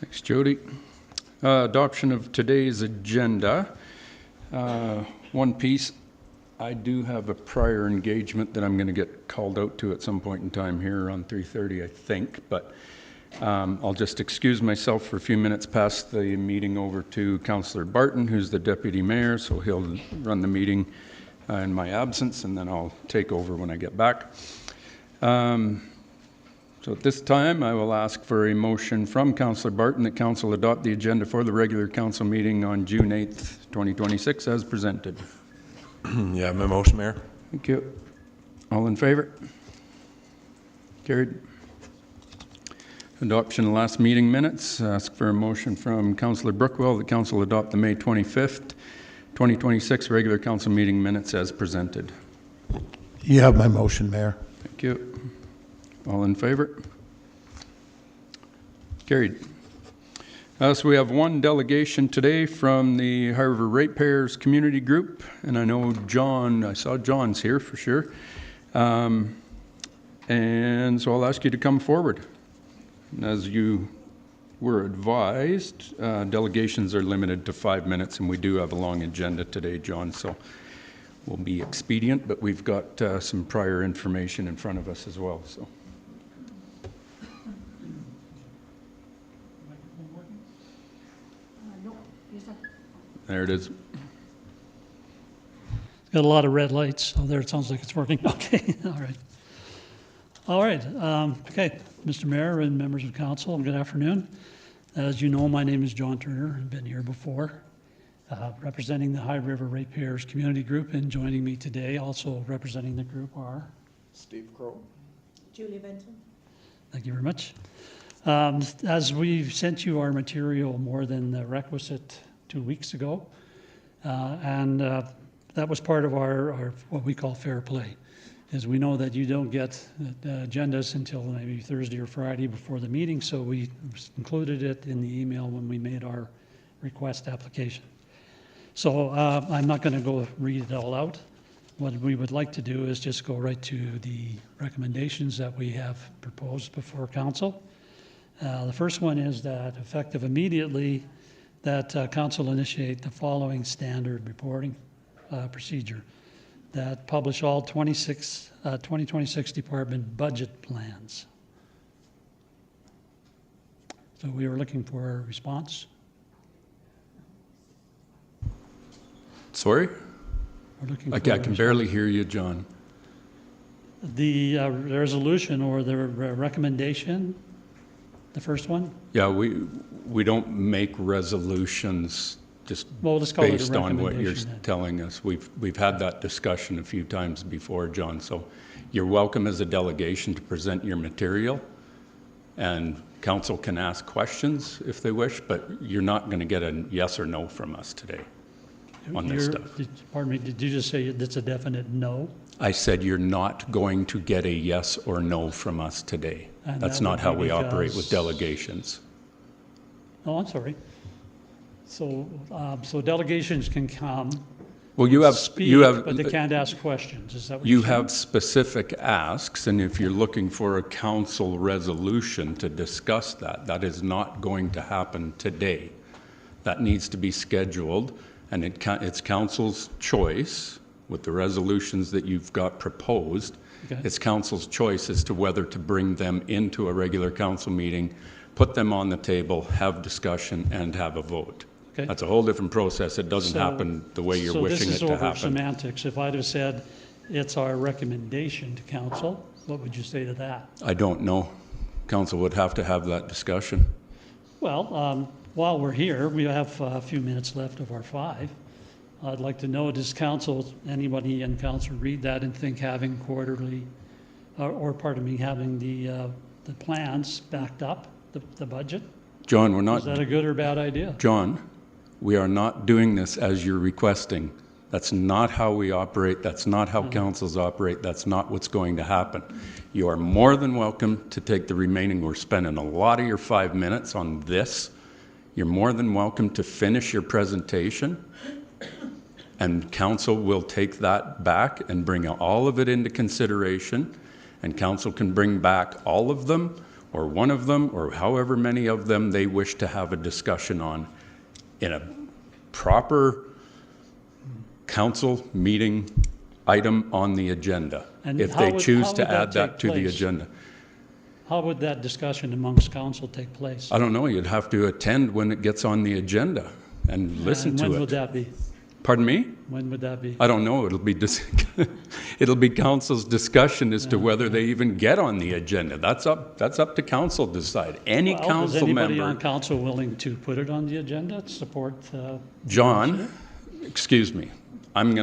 Thanks, Jody. Adoption of today's agenda. One piece, I do have a prior engagement that I'm going to get called out to at some point in time here around 3:30, I think, but I'll just excuse myself for a few minutes, pass the meeting over to Councillor Barton, who's the Deputy Mayor, so he'll run the meeting in my absence, and then I'll take over when I get back. So at this time, I will ask for a motion from Councillor Barton that Council adopt the agenda for the regular Council meeting on June 8th, 2026 as presented. Yeah, my motion, Mayor. Thank you. All in favor? Carried. Adoption of last meeting minutes. Ask for a motion from Councillor Brookwell that Council adopt the May 25th, 2026 regular Council meeting minutes as presented. You have my motion, Mayor. Thank you. All in favor? Carried. So we have one delegation today from the High River Ratepayers Community Group, and I know John, I saw John's here for sure. And so I'll ask you to come forward. As you were advised, delegations are limited to 5 minutes, and we do have a long agenda today, John, so we'll be expedient, but we've got some prior information in front of us as well. So. There it is. Got a lot of red lights. Oh, there, it sounds like it's working. Okay, all right. Okay, Mr. Mayor and members of council, good afternoon. As you know, my name is John Turner. I've been here before, representing the High River Ratepayers Community Group, and joining me today, also representing the group, are Steve Crow. Julie Benton. Thank you very much. As we've sent you our material more than the requisite 2 weeks ago, and that was part of our what we call fair play, is we know that you don't get agendas until maybe Thursday or Friday before the meeting, so we included it in the email when we made our request application. So I'm not going to go read it all out. What we would like to do is just go right to the recommendations that we have proposed before council. The first one is that effective immediately, that council initiate the following standard reporting procedure, that publish all 2026 department budget plans. So we were looking for a response. Sorry? We're looking I can barely hear you, John. The resolution or the recommendation, the first one? Yeah, we don't make resolutions just based on what you're telling us. We've had that discussion a few times before, John, so you're welcome as a delegation to present your material, and council can ask questions if they wish, but you're not going to get a yes or no from us today on this stuff. Pardon me, did you just say that's a definite no? I said you're not going to get a yes or no from us today. And that's not how we operate with delegations. Oh, I'm sorry. So, so delegations can come. Well, but they can't ask questions. Is that what you have specific asks, and if you're looking for a council resolution to discuss that, that is not going to happen today. That needs to be scheduled, and it's council's choice with the resolutions that you've got proposed. Okay. It's council's choice as to whether to bring them into a regular council meeting, put them on the table, have discussion, and have a vote. Okay. That's a whole different process. It doesn't happen the way you're wishing it to happen. So this is over semantics. If I'd have said it's our recommendation to council, what would you say to that? I don't know. Council would have to have that discussion. Well, while we're here, we have a few minutes left of our 5. I'd like to know, does council, anybody in council read that and think having quarterly, or pardon me, having the plans backed up, the budget? John, we're not. Is that a good or bad idea? John, we are not doing this as you're requesting. That's not how we operate. That's not how councils operate. That's not what's going to happen. You are more than welcome to take the remaining. We're spending a lot of your 5 minutes on this. You're more than welcome to finish your presentation, and council will take that back and bring all of it into consideration, and council can bring back all of them, or one of them, or however many of them they wish to have a discussion on in a proper council meeting item on the agenda, And if how they would- choose how to would that add that take to the place? agenda. How would that discussion amongst council take place? I don't know, you'd have to attend when it gets on the agenda and listen And to when would it. that be? Pardon me? When would that be? I don't know, it'll be, it'll be council's discussion as to whether they even get on the agenda. That's up to council to decide. Any Well, council is anybody member. on council willing to put it on the agenda to support? John, excuse me, I'm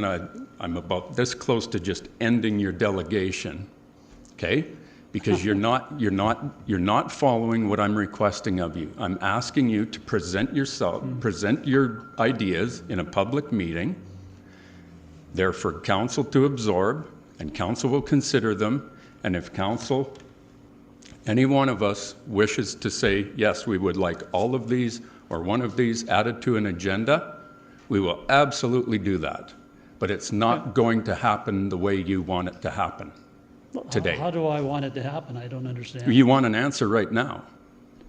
about this close to just ending your delegation, okay? Because you're not following what I'm requesting of you. I'm asking you to present yourself, present your ideas in a public meeting. They're for council to absorb, and council will consider them. And if council, any one of us wishes to say, yes, we would like all of these or one of these added to an agenda, we will absolutely do that. But it's not going to happen the way you want it to happen today. How do I want it to happen? I don't understand. You want an answer right now.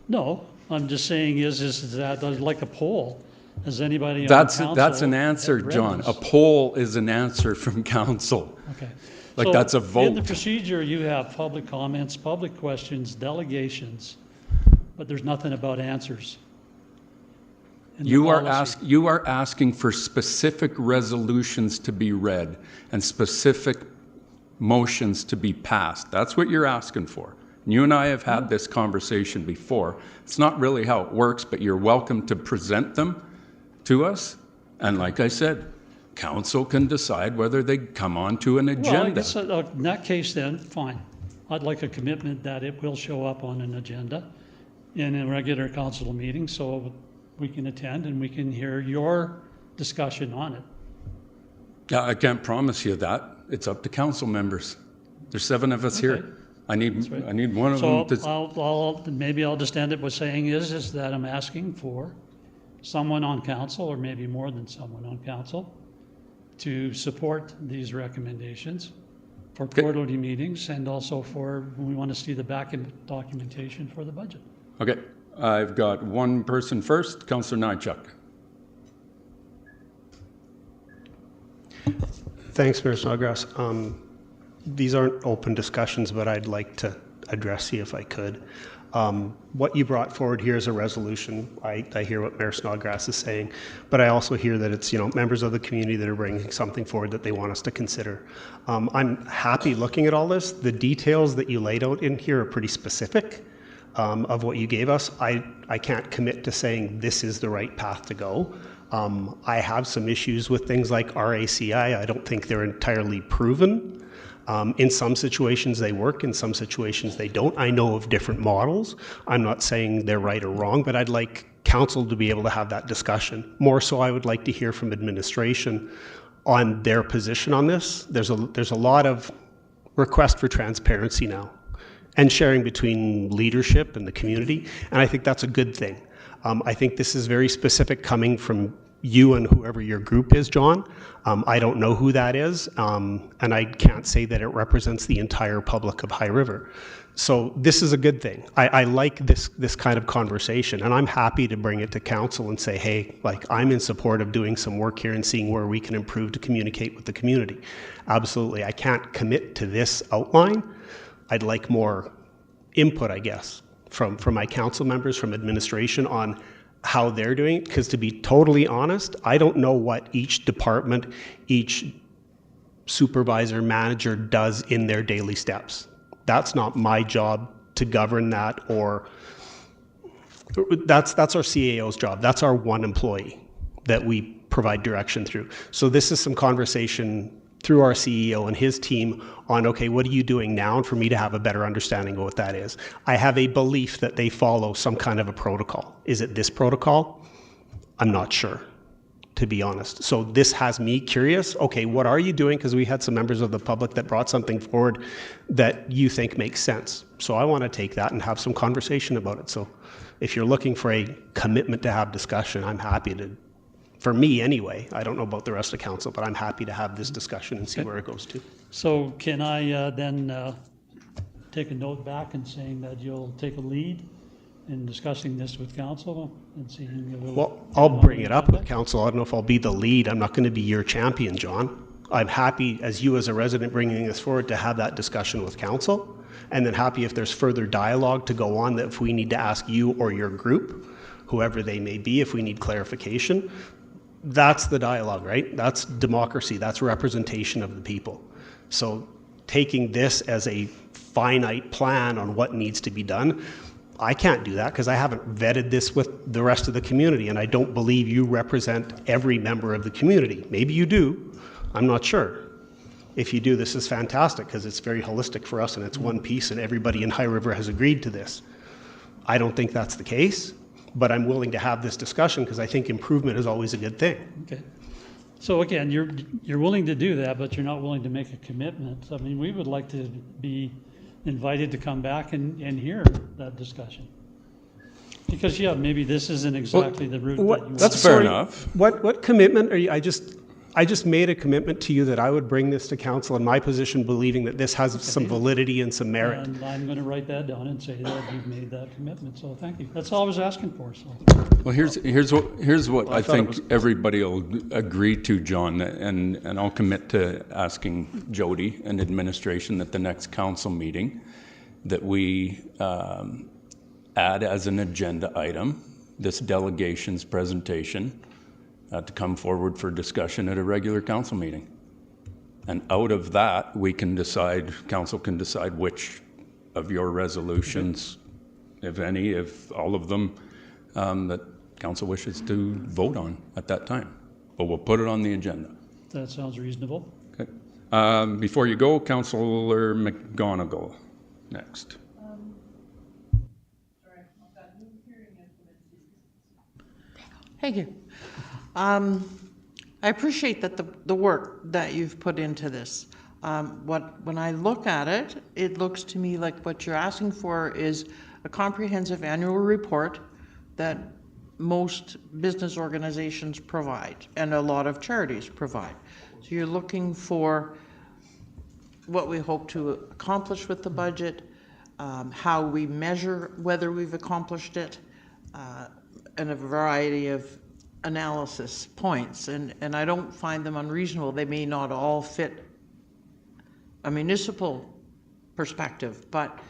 No, I'm just saying is that like a poll. Has anybody on council? That's an answer, read John. this? A poll is an answer from council. Okay. Like So that's a in the vote. procedure, you have public comments, public questions, delegations, but there's nothing about answers. in the You are policy. asking for specific resolutions to be read and specific motions to be passed. That's what you're asking for. You and I have had this conversation before. It's not really how it works, but you're welcome to present them to us. And like I said, council can decide whether they come onto an Well, I agenda. guess in that case then, fine. I'd like a commitment that it will show up on an agenda in a regular council meeting so we can attend and we can hear your discussion on it. Yeah, I can't promise you that. It's up to council members. There's 7 of us Okay. here. I need right. one of So them to. maybe I'll just end it by saying is that I'm asking for someone on council, or maybe more than someone on council, to support these recommendations for quarterly meetings and also for when we want to see the back end documentation for the budget. Okay, I've got one person first, Councillor Nychuk. Thanks, Mayor Snodgrass. These aren't open discussions, but I'd like to address you if I could. What you brought forward here is a resolution. I hear what Mayor Snodgrass is saying, but I also hear that it's members of the community that are bringing something forward that they want us to consider. I'm happy looking at all this. The details that you laid out in here are pretty specific of what you gave us. I can't commit to saying this is the right path to go. I have some issues with things like RACI. I don't think they're entirely proven. In some situations they work, in some situations they don't. I know of different models. I'm not saying they're right or wrong, but I'd like council to be able to have that discussion. More so, I would like to hear from administration on their position on this. There's a lot of request for transparency now and sharing between leadership and the community, and I think that's a good thing. I think this is very specific coming from you and whoever your group is, John. I don't know who that is, and I can't say that it represents the entire public of High River. So this is a good thing. I like this kind of conversation, and I'm happy to bring it to council and say, hey, like, I'm in support of doing some work here and seeing where we can improve to communicate with the community. Absolutely. I can't commit to this outline. I'd like more input, I guess, from my council members, from administration on how they're doing it, because to be totally honest, I don't know what each department, each supervisor, manager does in their daily steps. That's not my job to govern that, or that's our CAO's job. That's our one employee that we provide direction through. So this is some conversation through our CEO and his team on, okay, what are you doing now? And for me to have a better understanding of what that is. I have a belief that they follow some kind of a protocol. Is it this protocol? I'm not sure, to be honest. So this has me curious. Okay, what are you doing? Because we had some members of the public that brought something forward that you think makes sense. So I want to take that and have some conversation about it. So if you're looking for a commitment to have discussion, I'm happy to. For me, anyway, I don't know about the rest of council, but I'm happy to have this discussion and see where it goes to. So can I then take a note back and saying that you'll take a lead in discussing this with council and seeing if it'll... Well, I'll bring it up with council. I don't know if I'll be the lead. I'm not going to be your champion, John. I'm happy, as you as a resident bringing this forward, to have that discussion with council, and then happy if there's further dialogue to go on, that if we need to ask you or your group, whoever they may be, if we need clarification. That's the dialogue, right? That's democracy. That's representation of the people. So taking this as a finite plan on what needs to be done, I can't do that because I haven't vetted this with the rest of the community, and I don't believe you represent every member of the community. Maybe you do. I'm not sure. If you do, this is fantastic because it's very holistic for us and it's one piece and everybody in High River has agreed to this. I don't think that's the case, but I'm willing to have this discussion because I think improvement is always a good thing. Okay. So again, you're willing to do that, but you're not willing to make a commitment. I mean, we would like to be invited to come back and hear that discussion. Because, yeah, maybe this isn't exactly the route that you want. That's fair enough. What commitment are you? I just made a commitment to you that I would bring this to council in my position, believing that this has some validity and some merit. And I'm going to write that down and say that you've made that commitment. So thank you. That's all I was asking for. So. Well, here's what I think everybody will agree to, John, and I'll commit to asking Jody and administration at the next council meeting that we add as an agenda item this delegation's presentation to come forward for discussion at a regular council meeting. And out of that, we can decide, council can decide which of your resolutions, if any, if all of them, that council wishes to vote on at that time. But we'll put it on the agenda. That sounds reasonable. Okay. Before you go, Councillor McGonigal, next. Thank you. I appreciate that the work that you've put into this. When I look at it, it looks to me like what you're asking for is a comprehensive annual report that most business organizations provide and a lot of charities provide. So you're looking for what we hope to accomplish with the budget, how we measure whether we've accomplished it, and a variety of analysis points, and I don't find them unreasonable. They may not all fit a municipal perspective, but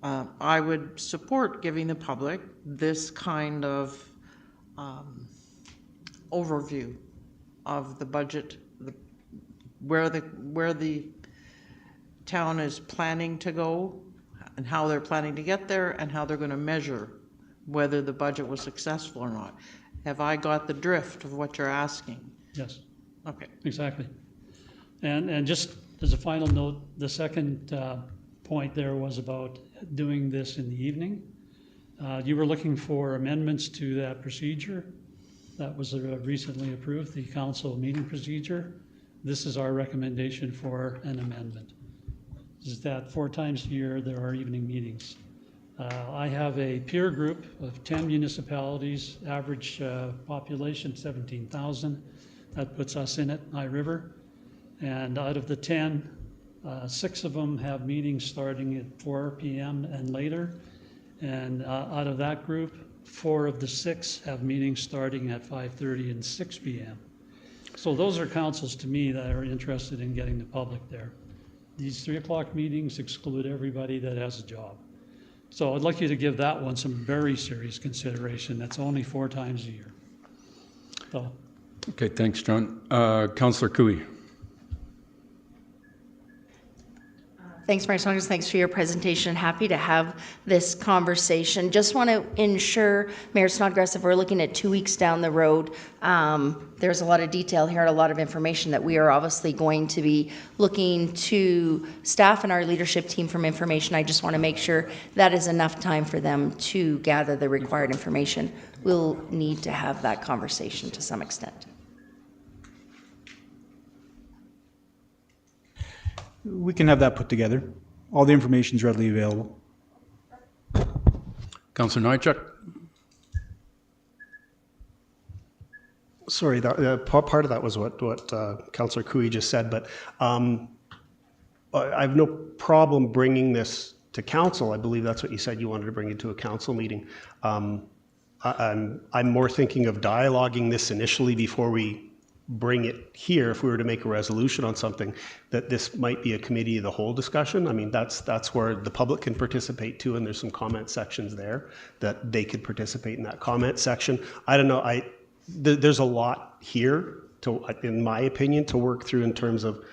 I would support giving the public this kind of overview of the budget, where the town is planning to go and how they're planning to get there and how they're going to measure whether the budget was successful or not. Have I got the drift of what you're asking? Yes. Okay. Exactly. And just as a final note, the second point there was about doing this in the evening. You were looking for amendments to that procedure. That was recently approved, the council meeting procedure. This is our recommendation for an amendment. Is that 4 times a year there are evening meetings. I have a peer group of 10 municipalities, average population 17,000. That puts us in it, High River. And out of the 10, 6 of them have meetings starting at 4 p.m. and later. And out of that group, 4 of the 6 have meetings starting at 5:30 and 6 p.m. So those are councils to me that are interested in getting the public there. These 3 o'clock meetings exclude everybody that has a job. So I'd like you to give that one some very serious consideration. That's only 4 times a year. So. Okay, thanks, John. Councillor Cooey. Thanks, Mayor Snodgrass. Thanks for your presentation. Happy to have this conversation. Just want to ensure, Mayor Snodgrass, if we're looking at 2 weeks down the road, there's a lot of detail here, a lot of information that we are obviously going to be looking to staff and our leadership team from information. I just want to make sure that is enough time for them to gather the required information. We'll need to have that conversation to some extent. We can have that put together. All the information is readily available. Councillor Nychuk. Sorry, part of that was what Councillor Cooey just said, but I have no problem bringing this to council, I believe that's what you said you wanted to bring into a council meeting. I'm more thinking of dialoguing this initially before we bring it here. If we were to make a resolution on something, that this might be a committee of the whole discussion. I mean, that's where the public can participate too, and there's some comment sections there that they could participate in that comment section. I don't know. There's a lot here to, in my opinion, to work through in terms of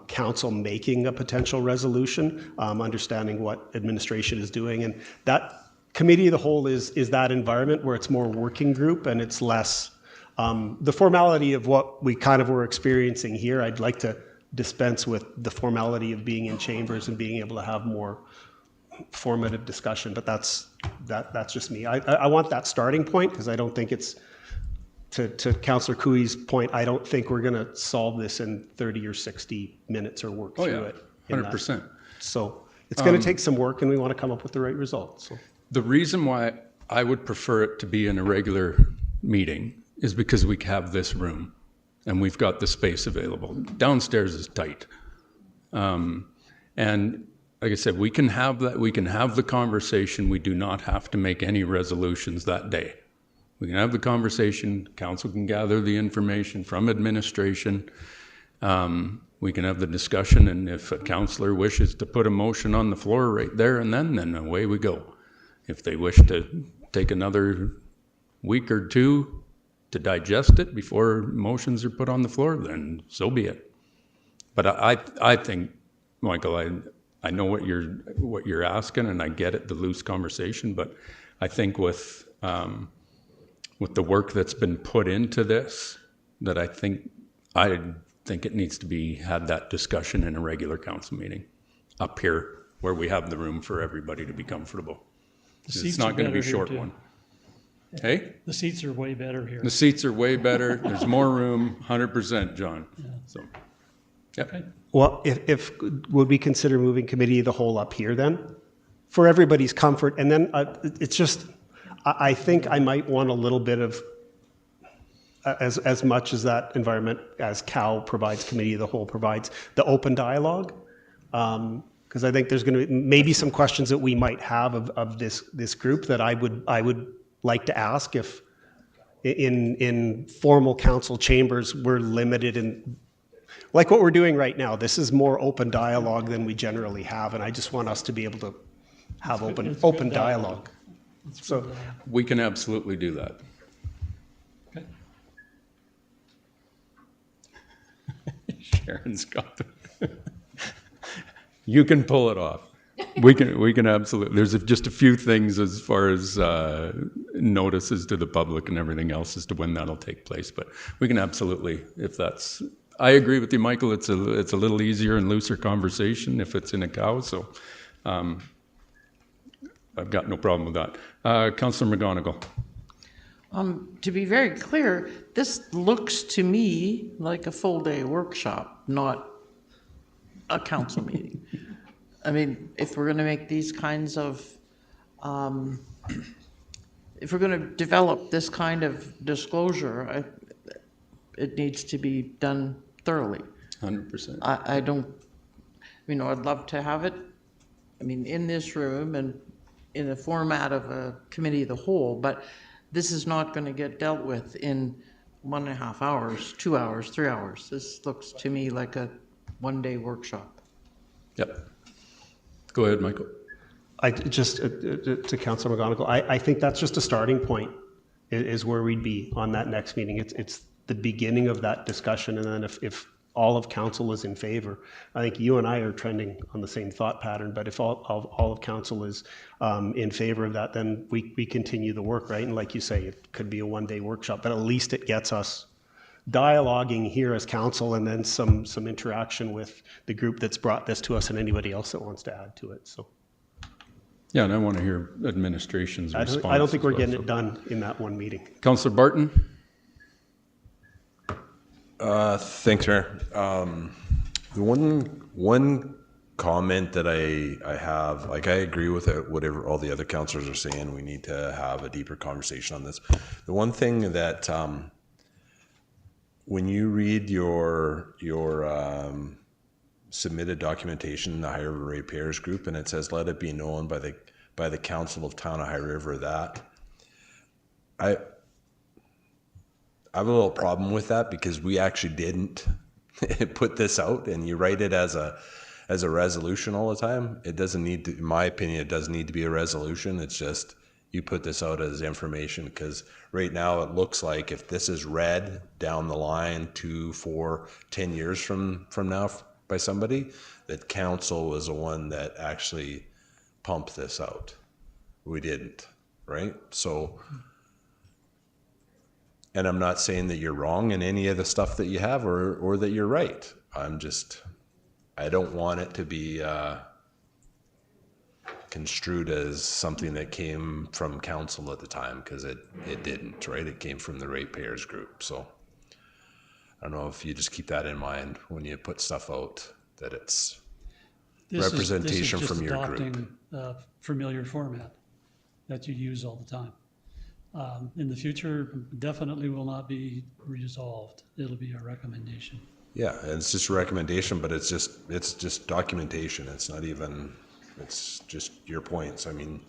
council making a potential resolution, understanding what administration is doing, and that committee of the whole is that environment where it's more working group and it's less the formality of what we kind of were experiencing here. I'd like to dispense with the formality of being in chambers and being able to have more formative discussion, but that's just me. I want that starting point because I don't think it's, to Councillor Cooey's point, I don't think we're going to solve this in 30 or 60 minutes or work through it. 100%. So it's going to take some work, and we want to come up with the right results. So. The reason why I would prefer it to be in a regular meeting is because we have this room and we've got the space available. Downstairs is tight. And like I said, we can have that. We can have the conversation. We do not have to make any resolutions that day. We can have the conversation. Council can gather the information from administration. We can have the discussion, and if a councillor wishes to put a motion on the floor right there and then away we go. If they wish to take another week or two to digest it before motions are put on the floor, then so be it. But I think, Michael, I know what you're asking, and I get it, the loose conversation, but I think with the work that's been put into this, that I think it needs to be had that discussion in a regular council meeting up here where we have the room for everybody to be comfortable. It's not going to be a short one. Hey? The seats are way better here. The seats are way better. There's more room, 100%, John. Yeah. So, yeah. Okay. Well, if would we consider moving committee of the whole up here then, for everybody's comfort? And then it's just, I think I might want a little bit of, as much as that environment as Cal provides, committee of the whole provides, the open dialogue. Because I think there's going to be maybe some questions that we might have of this group that I would like to ask if in formal council chambers we're limited in, like what we're doing right now. This is more open dialogue than we generally have, and I just want us to be able to have open dialogue. So we can absolutely do that. Okay. Sharon's got the you can pull it off. We can absolutely. There's just a few things as far as notices to the public and everything else as to when that'll take place, but we can absolutely, if that's. I agree with you, Michael. It's a little easier and looser conversation if it's in a cow. So I've got no problem with that. Councillor McGonigal. To be very clear, this looks to me like a full-day workshop, not a council meeting. I mean, if we're going to make these kinds of, if we're going to develop this kind of disclosure, it needs to be done thoroughly. 100%. I don't, I'd love to have it, in this room and in the format of a committee of the whole, but this is not going to get dealt with in 1.5 hours, 2 hours, 3 hours. This looks to me like a one-day workshop. Yep. Go ahead, Michael. I just to Councillor McGonigal, I think that's just a starting point, is where we'd be on that next meeting. It's the beginning of that discussion, and then if all of council is in favor, I think you and I are trending on the same thought pattern. But if all of council is in favor of that, then we continue the work, right? And like you say, it could be a one-day workshop, but at least it gets us dialoguing here as council, and then some interaction with the group that's brought this to us and anybody else that wants to add to it. So yeah, and I want to hear administration's response. I don't think we're getting it done in that one meeting. Councillor Barton. Thanks, Mayor. The one comment that I have, like, I agree with it, whatever all the other councillors are saying. We need to have a deeper conversation on this. The one thing that when you read your submitted documentation in the High River Ratepayers Group, and it says, let it be known by the Council of Town of High River that. I have a little problem with that because we actually didn't put this out, and you write it as a resolution all the time. It doesn't need to, in my opinion, it doesn't need to be a resolution. It's just you put this out as information, because right now it looks like if this is read down the line 2, 4, 10 years from now by somebody, that council was the one that actually pumped this out. We didn't, right? So, and I'm not saying that you're wrong in any of the stuff that you have, or that you're right. I don't want it to be construed as something that came from council at the time, because it didn't, right? It came from the ratepayers group. So I don't know if you just keep that in mind when you put stuff out, that it's representation from your group. This is just adopting a familiar format that you use all the time. In the future, definitely will not be resolved. It'll be a recommendation. Yeah, and it's just a recommendation, but it's just documentation. It's not even, it's just your points. I mean,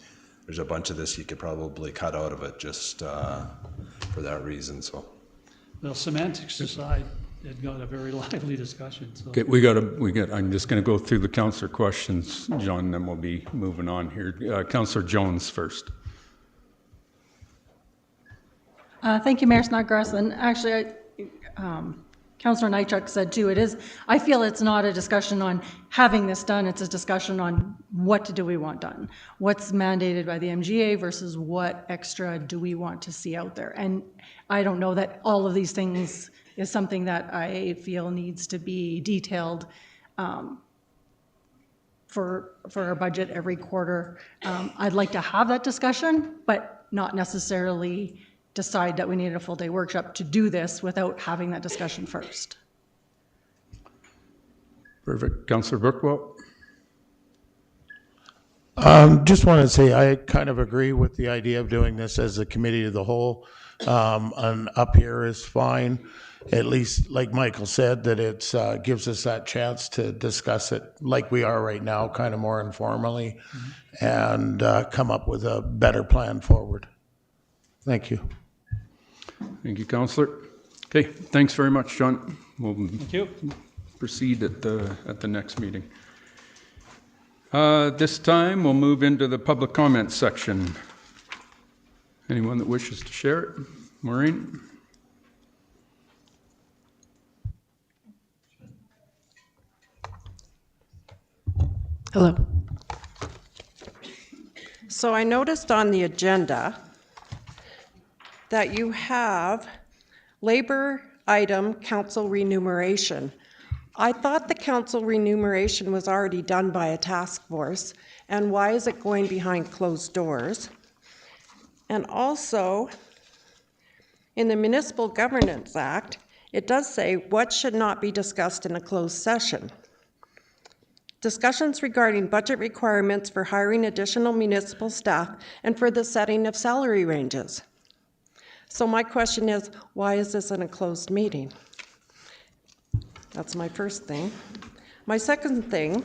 there's a bunch of this you could probably cut out of it just for that reason. So, well, semantics aside, it got a very lively discussion. So. Okay, I'm just going to go through the councillor questions, John, and then we'll be moving on here. Councillor Jones first. Thank you, Mayor Snodgrass. And actually, Councillor Nychuk said too, I feel it's not a discussion on having this done, it's a discussion on what do we want done? What's mandated by the MGA versus what extra do we want to see out there? And I don't know that all of these things is something that I feel needs to be detailed for our budget every quarter. I'd like to have that discussion, but not necessarily decide that we needed a full day workshop to do this without having that discussion first. Perfect. Councillor Brookwell. Just want to say I kind of agree with the idea of doing this as a committee of the whole. And up here is fine. At least, like Michael said, that it gives us that chance to discuss it like we are right now, kind of more informally, and come up with a better plan forward. Thank you. Thank you, Councillor. Okay, thanks very much, John. We'll Thank you. proceed at the next meeting. This time, we'll move into the public comment section. Anyone that wishes to share it? Maureen? Hello. So I noticed on the agenda that you have labor item council remuneration. I thought the council remuneration was already done by a task force, and why is it going behind closed doors? And also, in the Municipal Governance Act, it does say what should not be discussed in a closed session. Discussions regarding budget requirements for hiring additional municipal staff and for the setting of salary ranges. So my question is, why is this in a closed meeting? That's my first thing. My second thing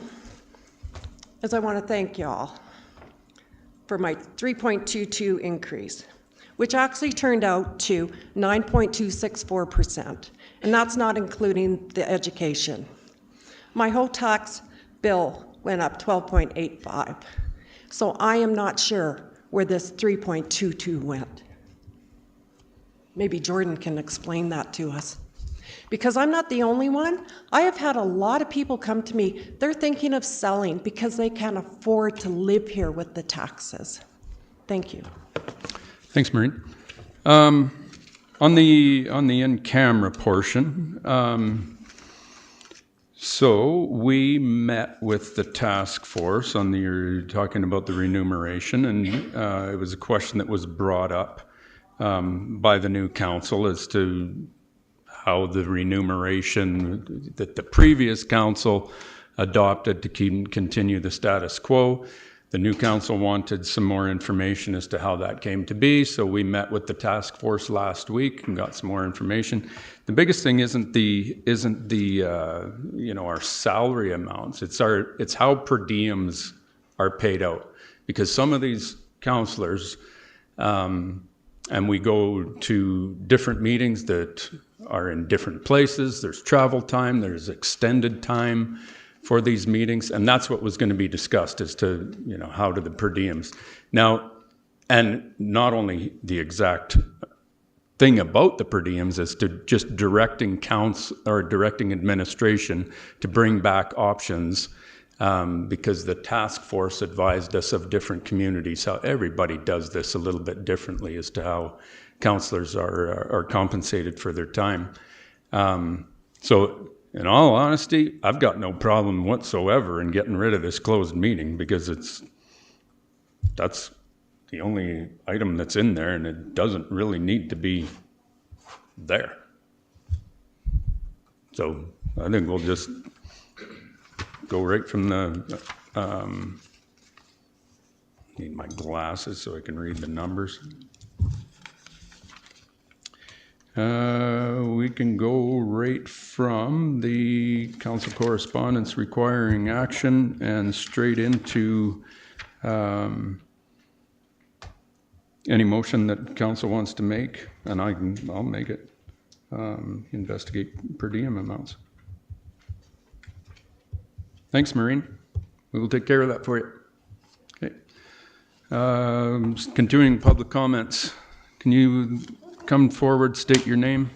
is I want to thank y'all for my 3.22 increase, which actually turned out to 9.264%, and that's not including the education. My whole tax bill went up 12.85, so I am not sure where this 3.22 went. Maybe Jordan can explain that to us. Because I'm not the only one. I have had a lot of people come to me, they're thinking of selling because they can't afford to live here with the taxes. Thank you. Thanks, Maureen. On the in-camera portion, so we met with the task force on you're talking about the remuneration, and it was a question that was brought up by the new council as to how the remuneration that the previous council adopted to continue the status quo. The new council wanted some more information as to how that came to be, so we met with the task force last week and got some more information. The biggest thing isn't the you know, our salary amounts. It's how per diems are paid out, because some of these councillors, and we go to different meetings that are in different places. There's travel time, there's extended time for these meetings, and that's what was going to be discussed as to, you know, how do the per diems. Now, and not only the exact thing about the per diems is to just directing directing administration to bring back options, because the task force advised us of different communities, how everybody does this a little bit differently as to how councillors are compensated for their time. So in all honesty, I've got no problem whatsoever in getting rid of this closed meeting, because that's the only item that's in there, and it doesn't really need to be there. So I think we'll just go right from the, need my glasses so I can read the numbers. We can go right from the council correspondence requiring action and straight into any motion that council wants to make, and I'll make it. Investigate per diem amounts. Thanks, Maureen. We will take care of that for you. Okay. Continuing public comments. Can you come forward, state your name?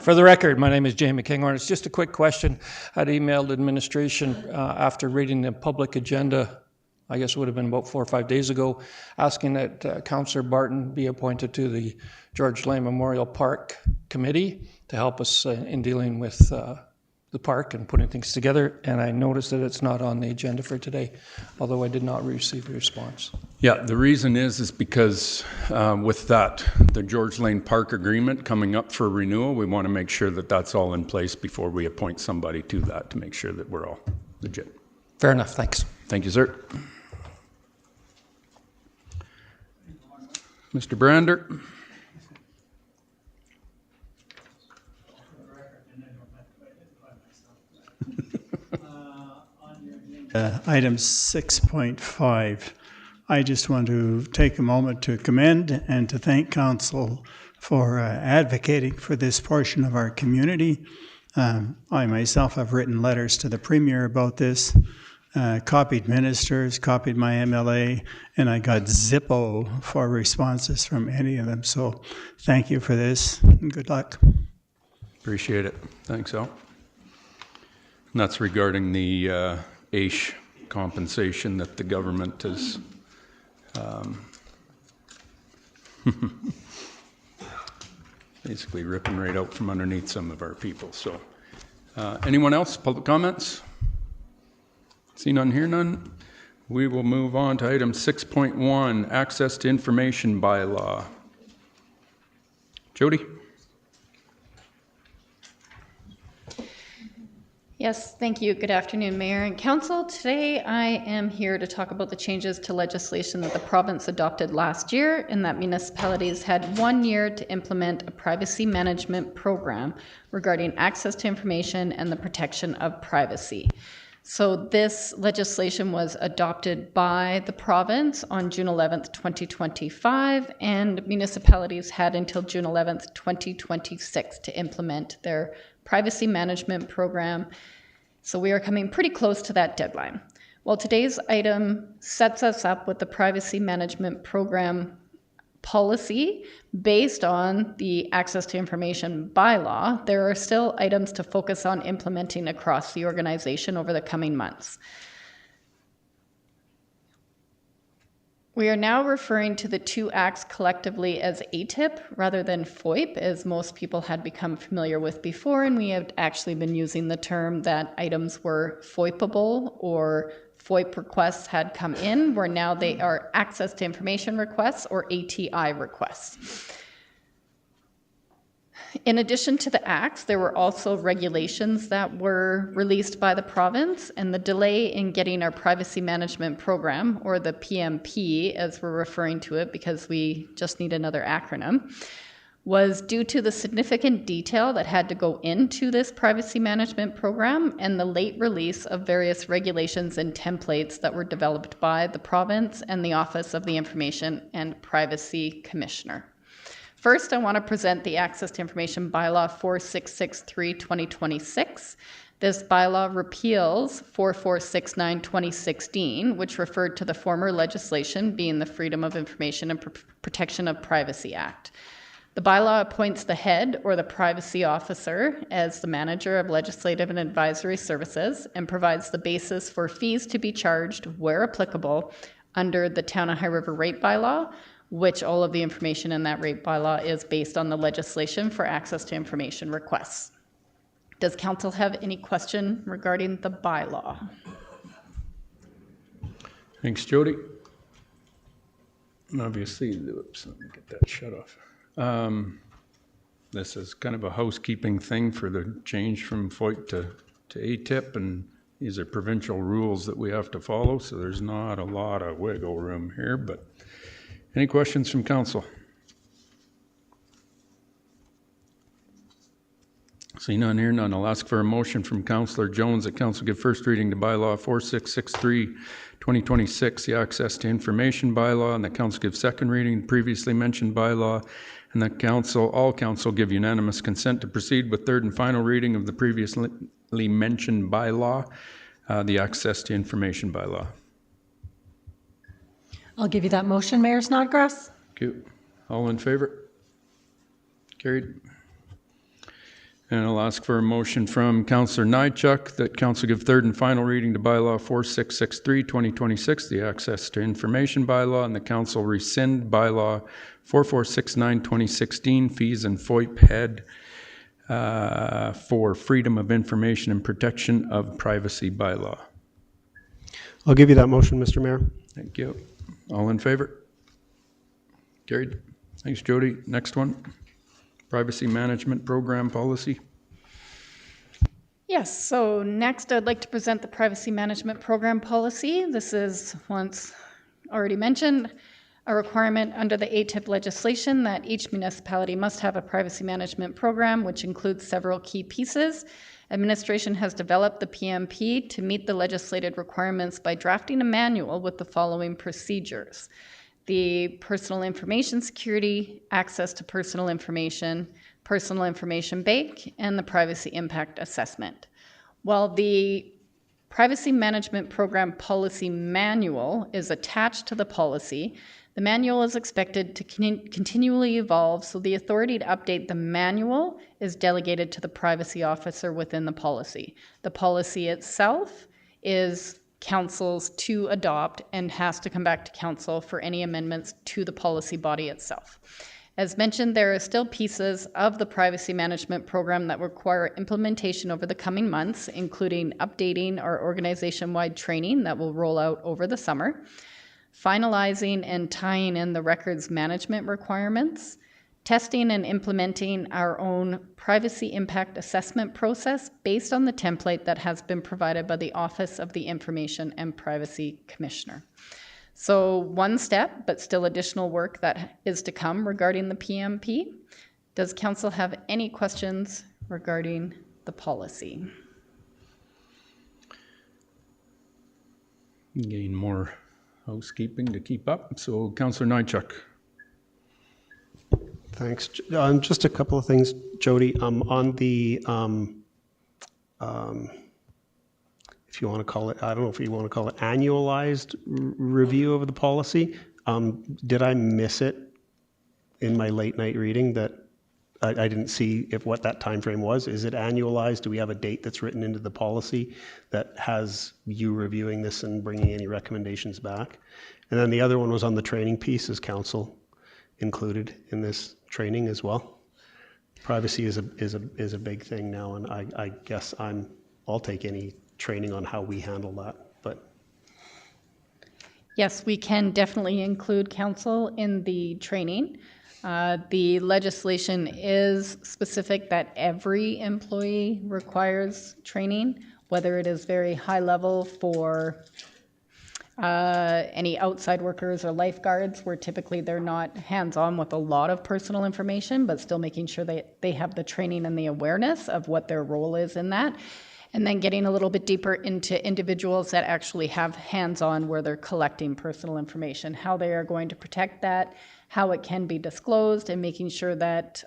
For the record, my name is Jamie Kinghorn. It's just a quick question. I'd emailed administration after reading the public agenda, I guess it would have been about 4 or 5 days ago, asking that Councillor Barton be appointed to the George Lane Memorial Park Committee to help us in dealing with the park and putting things together. And I noticed that it's not on the agenda for today, although I did not receive a response. Yeah, the reason is because with the George Lane Park agreement coming up for renewal, we want to make sure that that's all in place before we appoint somebody to that, to make sure that we're all legit. Fair enough, thanks. Thank you, sir. Mr. Brander. Item 6.5. I just want to take a moment to commend and to thank Council for advocating for this portion of our community. I myself have written letters to the Premier about this, copied ministers, copied my MLA, and I got Zippo for responses from any of them. So thank you for this, and good luck. Appreciate it. Thanks, Al. And that's regarding the AISH compensation that the government has basically ripping right out from underneath some of our people. So anyone else? Public comments? See none, hear none. We will move on to item 6.1, access to information bylaw. Jody? Yes, thank you. Good afternoon, Mayor and Council. Today I am here to talk about the changes to legislation that the province adopted last year, and that municipalities had 1 year to implement a privacy management program regarding access to information and the protection of privacy. So this legislation was adopted by the province on June 11th, 2025, and municipalities had until June 11th, 2026 to implement their privacy management program. So we are coming pretty close to that deadline. Well, today's item sets us up with the privacy management program policy based on the access to information bylaw. There are still items to focus on implementing across the organization over the coming months. We are now referring to the two acts collectively as ATIP rather than FOIP, as most people had become familiar with before, and we have actually been using the term that items were FOIPable or FOIP requests had come in, where now they are access to information requests or ATI requests. In addition to the acts, there were also regulations that were released by the province, and the delay in getting our privacy management program, or the PMP as we're referring to it because we just need another acronym, was due to the significant detail that had to go into this privacy management program and the late release of various regulations and templates that were developed by the province and the Office of the Information and Privacy Commissioner. First, I want to present the Access to Information Bylaw 4663/2026. This bylaw repeals 4469/2016, which referred to the former legislation being the Freedom of Information and Protection of Privacy Act. The bylaw appoints the head or the privacy officer as the manager of legislative and advisory services and provides the basis for fees to be charged where applicable under the Town of High River rate bylaw, which all of the information in that rate bylaw is based on the legislation for access to information requests. Does council have any question regarding the bylaw? Thanks, Jody. And obviously, oops, let me get that shut off. This is kind of a housekeeping thing for the change from FOIT to ATIP, and these are provincial rules that we have to follow, so there's not a lot of wiggle room here, but any questions from council? See none, hear none. I'll ask for a motion from Councillor Jones that council give first reading to bylaw 4663/2026, the Access to Information bylaw, and that council give second reading to previously mentioned bylaw, and that all council give unanimous consent to proceed with third and final reading of the previously mentioned bylaw, the Access to Information bylaw. I'll give you that motion, Mayor Snodgrass. Thank you. All in favor? Carried. And I'll ask for a motion from Councillor Nychuk that council give third and final reading to bylaw 4663/2026, the Access to Information bylaw, and the council rescind bylaw 4469/2016, fees and FOIP head for Freedom of Information and Protection of Privacy bylaw. I'll give you that motion, Mr. Mayor. Thank you. All in favor? Carried. Thanks, Jody. Next one. Privacy Management Program Policy. Yes, so next I'd like to present the Privacy Management Program Policy. This is, once already mentioned, a requirement under the ATIP legislation that each municipality must have a privacy management program, which includes several key pieces. Administration has developed the PMP to meet the legislated requirements by drafting a manual with the following procedures: the personal information security, access to personal information bank, and the privacy impact assessment. While the Privacy Management Program Policy Manual is attached to the policy, the manual is expected to continually evolve, so the authority to update the manual is delegated to the privacy officer within the policy. The policy itself is council's to adopt and has to come back to council for any amendments to the policy body itself. As mentioned, there are still pieces of the privacy management program that require implementation over the coming months, including updating our organization-wide training that will roll out over the summer, finalizing and tying in the records management requirements, testing and implementing our own privacy impact assessment process based on the template that has been provided by the Office of the Information and Privacy Commissioner. So one step, but still additional work that is to come regarding the PMP. Does council have any questions regarding the policy? Gain more housekeeping to keep up. So Councillor Nychuk. Thanks. Just a couple of things, Jody. On the, if you want to call it, I don't know if you want to call it annualized review of the policy, did I miss it in my late night reading that I didn't see what that time frame was? Is it annualized? Do we have a date that's written into the policy that has you reviewing this and bringing any recommendations back? And then the other one was on the training piece. Is council included in this training as well? Privacy is a big thing now, and I guess I'll take any training on how we handle that. But yes, we can definitely include council in the training. The legislation is specific that every employee requires training, whether it is very high level for any outside workers or lifeguards, where typically they're not hands-on with a lot of personal information, but still making sure they have the training and the awareness of what their role is in that. And then getting a little bit deeper into individuals that actually have hands-on where they're collecting personal information, how they are going to protect that, how it can be disclosed, and making sure that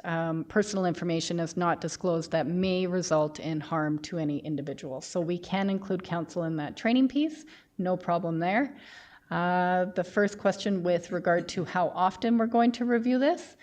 personal information is not disclosed that may result in harm to any individual. So we can include counsel in that training piece, no problem there. The first question with regard to how often we're going to review this,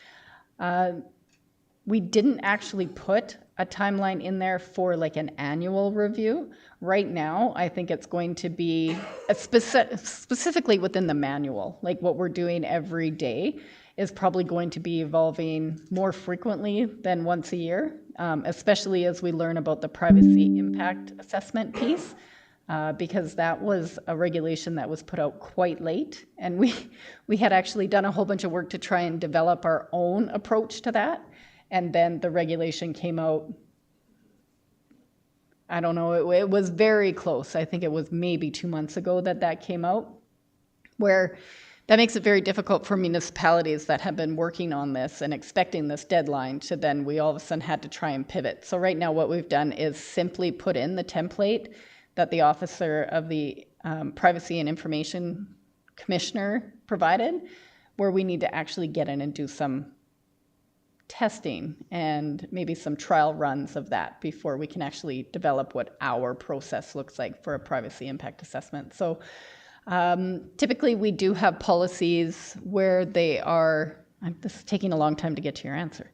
we didn't actually put a timeline in there for like an annual review. Right now, I think it's going to be specifically within the manual, like what we're doing every day is probably going to be evolving more frequently than once a year, especially as we learn about the privacy impact assessment piece, because that was a regulation that was put out quite late. And we had actually done a whole bunch of work to try and develop our own approach to that. And then the regulation came out, I don't know, it was very close. I think it was maybe 2 months ago that came out, where that makes it very difficult for municipalities that have been working on this and expecting this deadline to then we all of a sudden had to try and pivot. So right now what we've done is simply put in the template that the Officer of the Privacy and Information Commissioner provided, where we need to actually get in and do some testing and maybe some trial runs of that before we can actually develop what our process looks like for a privacy impact assessment. So typically we do have policies where they are, this is taking a long time to get to your answer,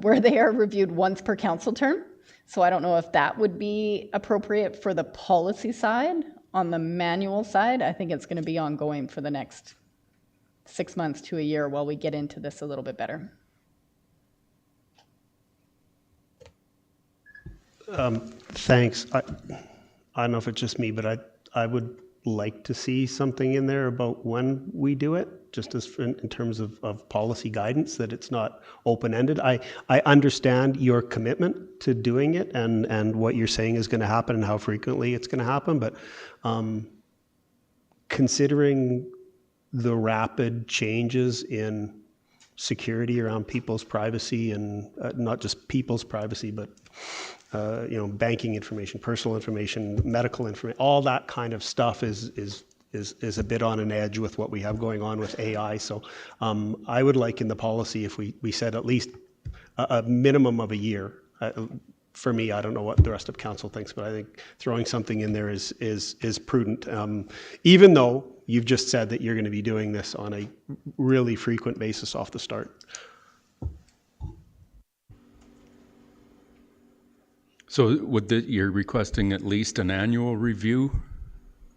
where they are reviewed once per council term. So I don't know if that would be appropriate for the policy side. On the manual side, I think it's going to be ongoing for the next 6 months to a year while we get into this a little bit better. Thanks. I don't know if it's just me, but I would like to see something in there about when we do it, just as in terms of policy guidance, that it's not open-ended. I understand your commitment to doing it and what you're saying is going to happen and how frequently it's going to happen, but considering the rapid changes in security around people's privacy, and not just people's privacy, but banking information, personal information, medical information, all that kind of stuff is a bit on an edge with what we have going on with AI. So I would like in the policy if we said at least a minimum of a year. For me, I don't know what the rest of council thinks, but I think throwing something in there is prudent. Even though you've just said that you're going to be doing this on a really frequent basis off the start. So you're requesting at least an annual review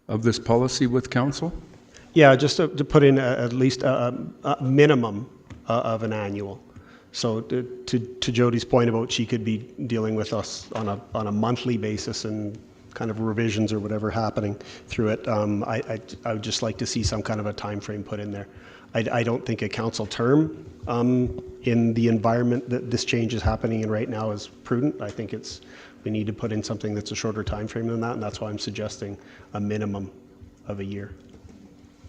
of this policy with council? Yeah, just to put in at least a minimum of an annual. So to Jody's point about she could be dealing with us on a monthly basis and kind of revisions or whatever happening through it, I would just like to see some kind of a time frame put in there. I don't think a council term in the environment that this change is happening in right now is prudent. I think we need to put in something that's a shorter time frame than that, and that's why I'm suggesting a minimum of a year.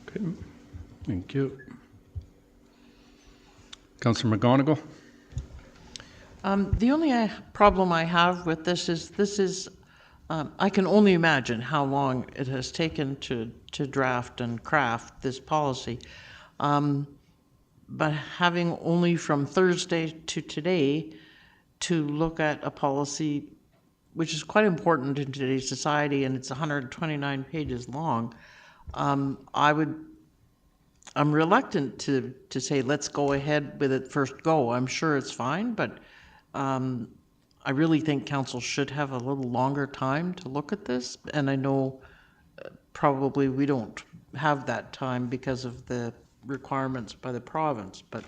Okay, thank you. Councillor McGonigal? The only problem I have with this is I can only imagine how long it has taken to draft and craft this policy. But having only from Thursday to today to look at a policy which is quite important in today's society, and it's 129 pages long, I'm reluctant to say let's go ahead with it first go. I'm sure it's fine, but I really think council should have a little longer time to look at this, and I know probably we don't have that time because of the requirements by the province, but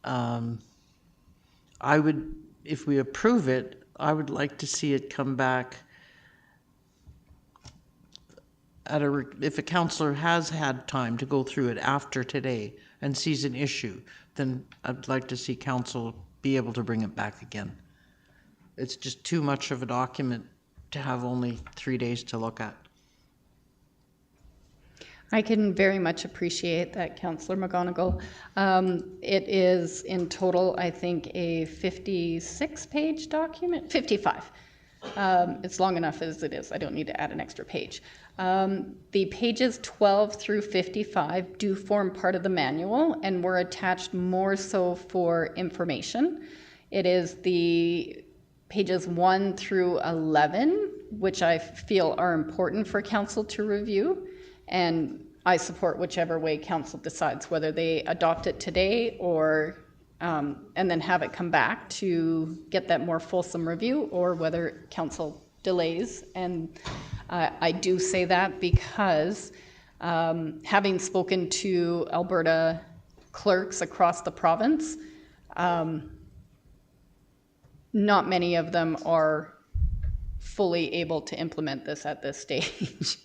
I would, if we approve it, I would like to see it come back at if a councillor has had time to go through it after today, and sees an issue, then I'd like to see council be able to bring it back again. It's just too much of a document to have only 3 days to look at. I can very much appreciate that, Councillor McGonigal. It is in total, I think, a 56-page document, 55. It's long enough as it is. I don't need to add an extra page. The pages 12 through 55 do form part of the manual and were attached more so for information. It is the pages 1 through 11, which I feel are important for council to review. And I support whichever way council decides, whether they adopt it today or and then have it come back to get that more fulsome review, or whether council delays. And I do say that because having spoken to Alberta clerks across the province, not many of them are fully able to implement this at this stage.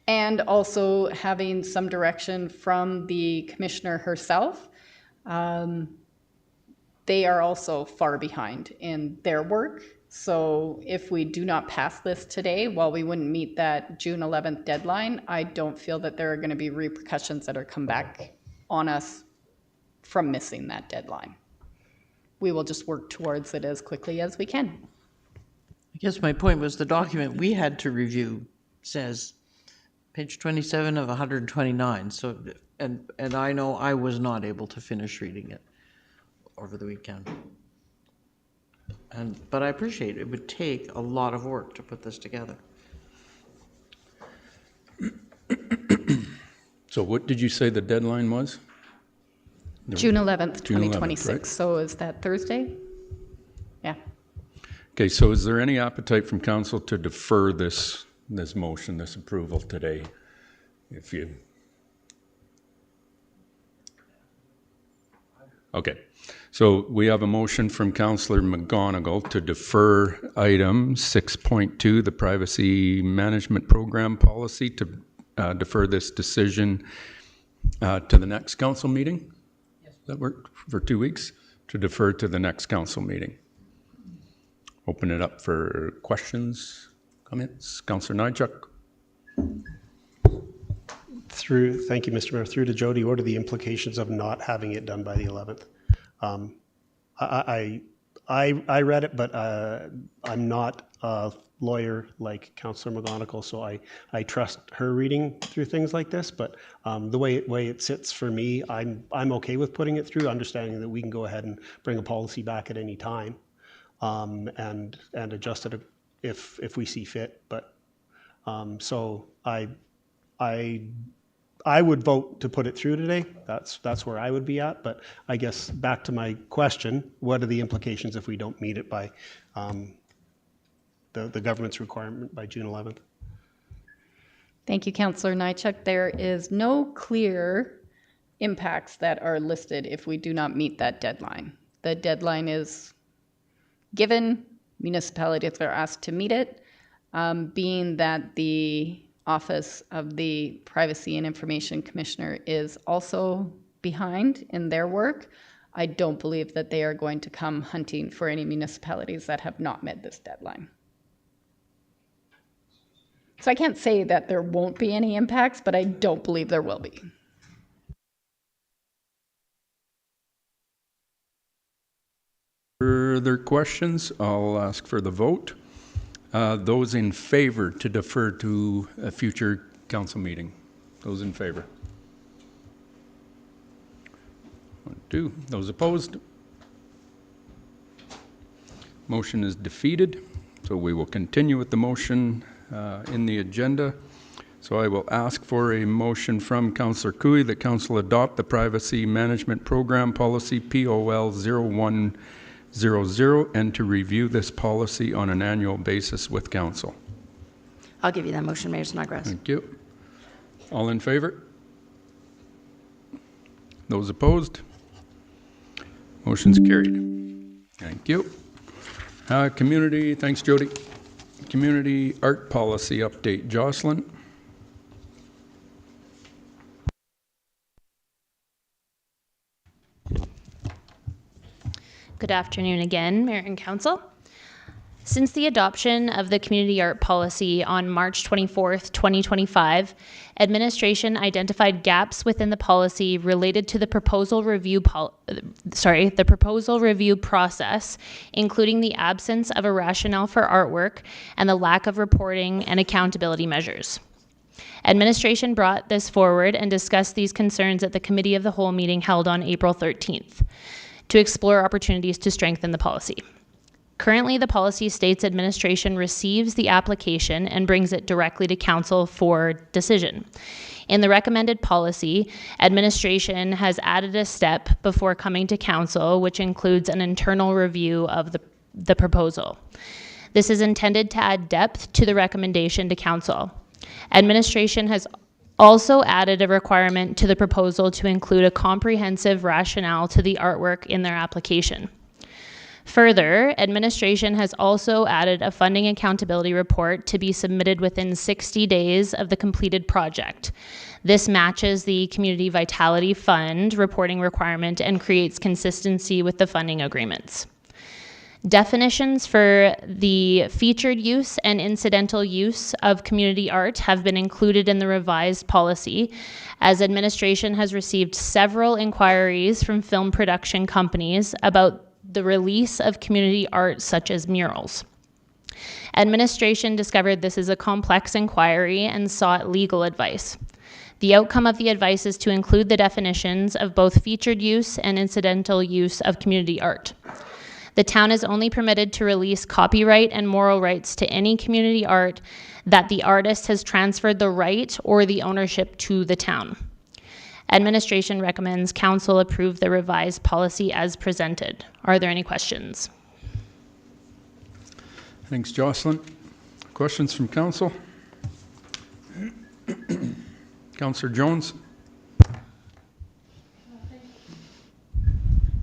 And also having some direction from the commissioner herself, they are also far behind in their work. So if we do not pass this today, while we wouldn't meet that June 11th deadline, I don't feel that there are going to be repercussions that are come back on us from missing that deadline. We will just work towards it as quickly as we can. I guess my point was the document we had to review says page 27 of 129. So, and I know I was not able to finish reading it over the weekend. But I appreciate it. It would take a lot of work to put this together. So what did you say the deadline was? June 11th, June 11th, 2026. right? So is that Thursday? Yeah. Okay, so is there any appetite from council to defer this motion, this approval today? If you... Okay, so we have a motion from Councillor McGonigal to defer item 6.2, the Privacy Management Program Policy, to defer this decision to the next council meeting? Yes. Does that work for 2 weeks? To defer to the next council meeting. Open it up for questions, comments. Councillor Nychuk. Thank you, Mr. Mayor. Through to Jody, what are the implications of not having it done by the 11th? I read it, but I'm not a lawyer like Councillor McGonigal, so I trust her reading through things like this. But the way it sits for me, I'm okay with putting it through, understanding that we can go ahead and bring a policy back at any time and adjust it if we see fit. But so I would vote to put it through today. That's where I would be at. But I guess back to my question, what are the implications if we don't meet it by the government's requirement by June 11th? Thank you, Councillor Nychuk. There is no clear impacts that are listed if we do not meet that deadline. The deadline is given, municipalities are asked to meet it, being that the Office of the Privacy and Information Commissioner is also behind in their work. I don't believe that they are going to come hunting for any municipalities that have not met this deadline. So I can't say that there won't be any impacts, but I don't believe there will be. Further questions? I'll ask for the vote. Those in favor to defer to a future council meeting? Those in favor? 1, 2. Those opposed? Motion is defeated. So we will continue with the motion in the agenda. So I will ask for a motion from Councillor Cooey that council adopt the Privacy Management Program Policy POL 0100 and to review this policy on an annual basis with council. I'll give you that motion, Mayor Snodgrass. Thank you. All in favor? Those opposed? Motion's carried. Thank you. Thanks Jody. Community art policy update. Jocelyn? Good afternoon again, Mayor and Council. Since the adoption of the community art policy on March 24th, 2025, administration identified gaps within the policy related to the proposal review process, including the absence of a rationale for artwork and the lack of reporting and accountability measures. Administration brought this forward and discussed these concerns at the Committee of the Whole meeting held on April 13th to explore opportunities to strengthen the policy. Currently, the policy states administration receives the application and brings it directly to council for decision. In the recommended policy, administration has added a step before coming to council, which includes an internal review of the proposal. This is intended to add depth to the recommendation to council. Administration has also added a requirement to the proposal to include a comprehensive rationale to the artwork in their application. Further, administration has also added a funding accountability report to be submitted within 60 days of the completed project. This matches the Community Vitality Fund reporting requirement and creates consistency with the funding agreements. Definitions for the featured use and incidental use of community art have been included in the revised policy, as administration has received several inquiries from film production companies about the release of community art such as murals. Administration discovered this is a complex inquiry and sought legal advice. The outcome of the advice is to include the definitions of both featured use and incidental use of community art. The town is only permitted to release copyright and moral rights to any community art that the artist has transferred the right or the ownership to the town. Administration recommends council approve the revised policy as presented. Are there any questions? Thanks, Jocelyn. Questions from council? Councillor Jones.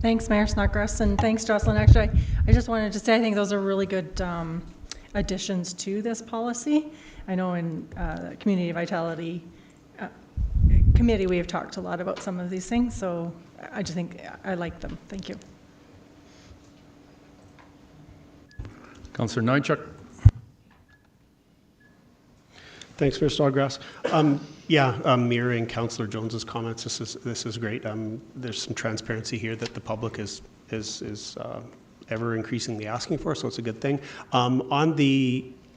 Thanks, Mayor Snodgrass, and thanks, Jocelyn. Actually, I just wanted to say I think those are really good additions to this policy. I know in Community Vitality Committee we have talked a lot about some of these things, so I just think I like them. Thank you. Councillor Nychuk. Thanks, Mr. Snodgrass. Mirroring Councillor Jones's comments, this is great. There's some transparency here that the public is ever increasingly asking for, so it's a good thing.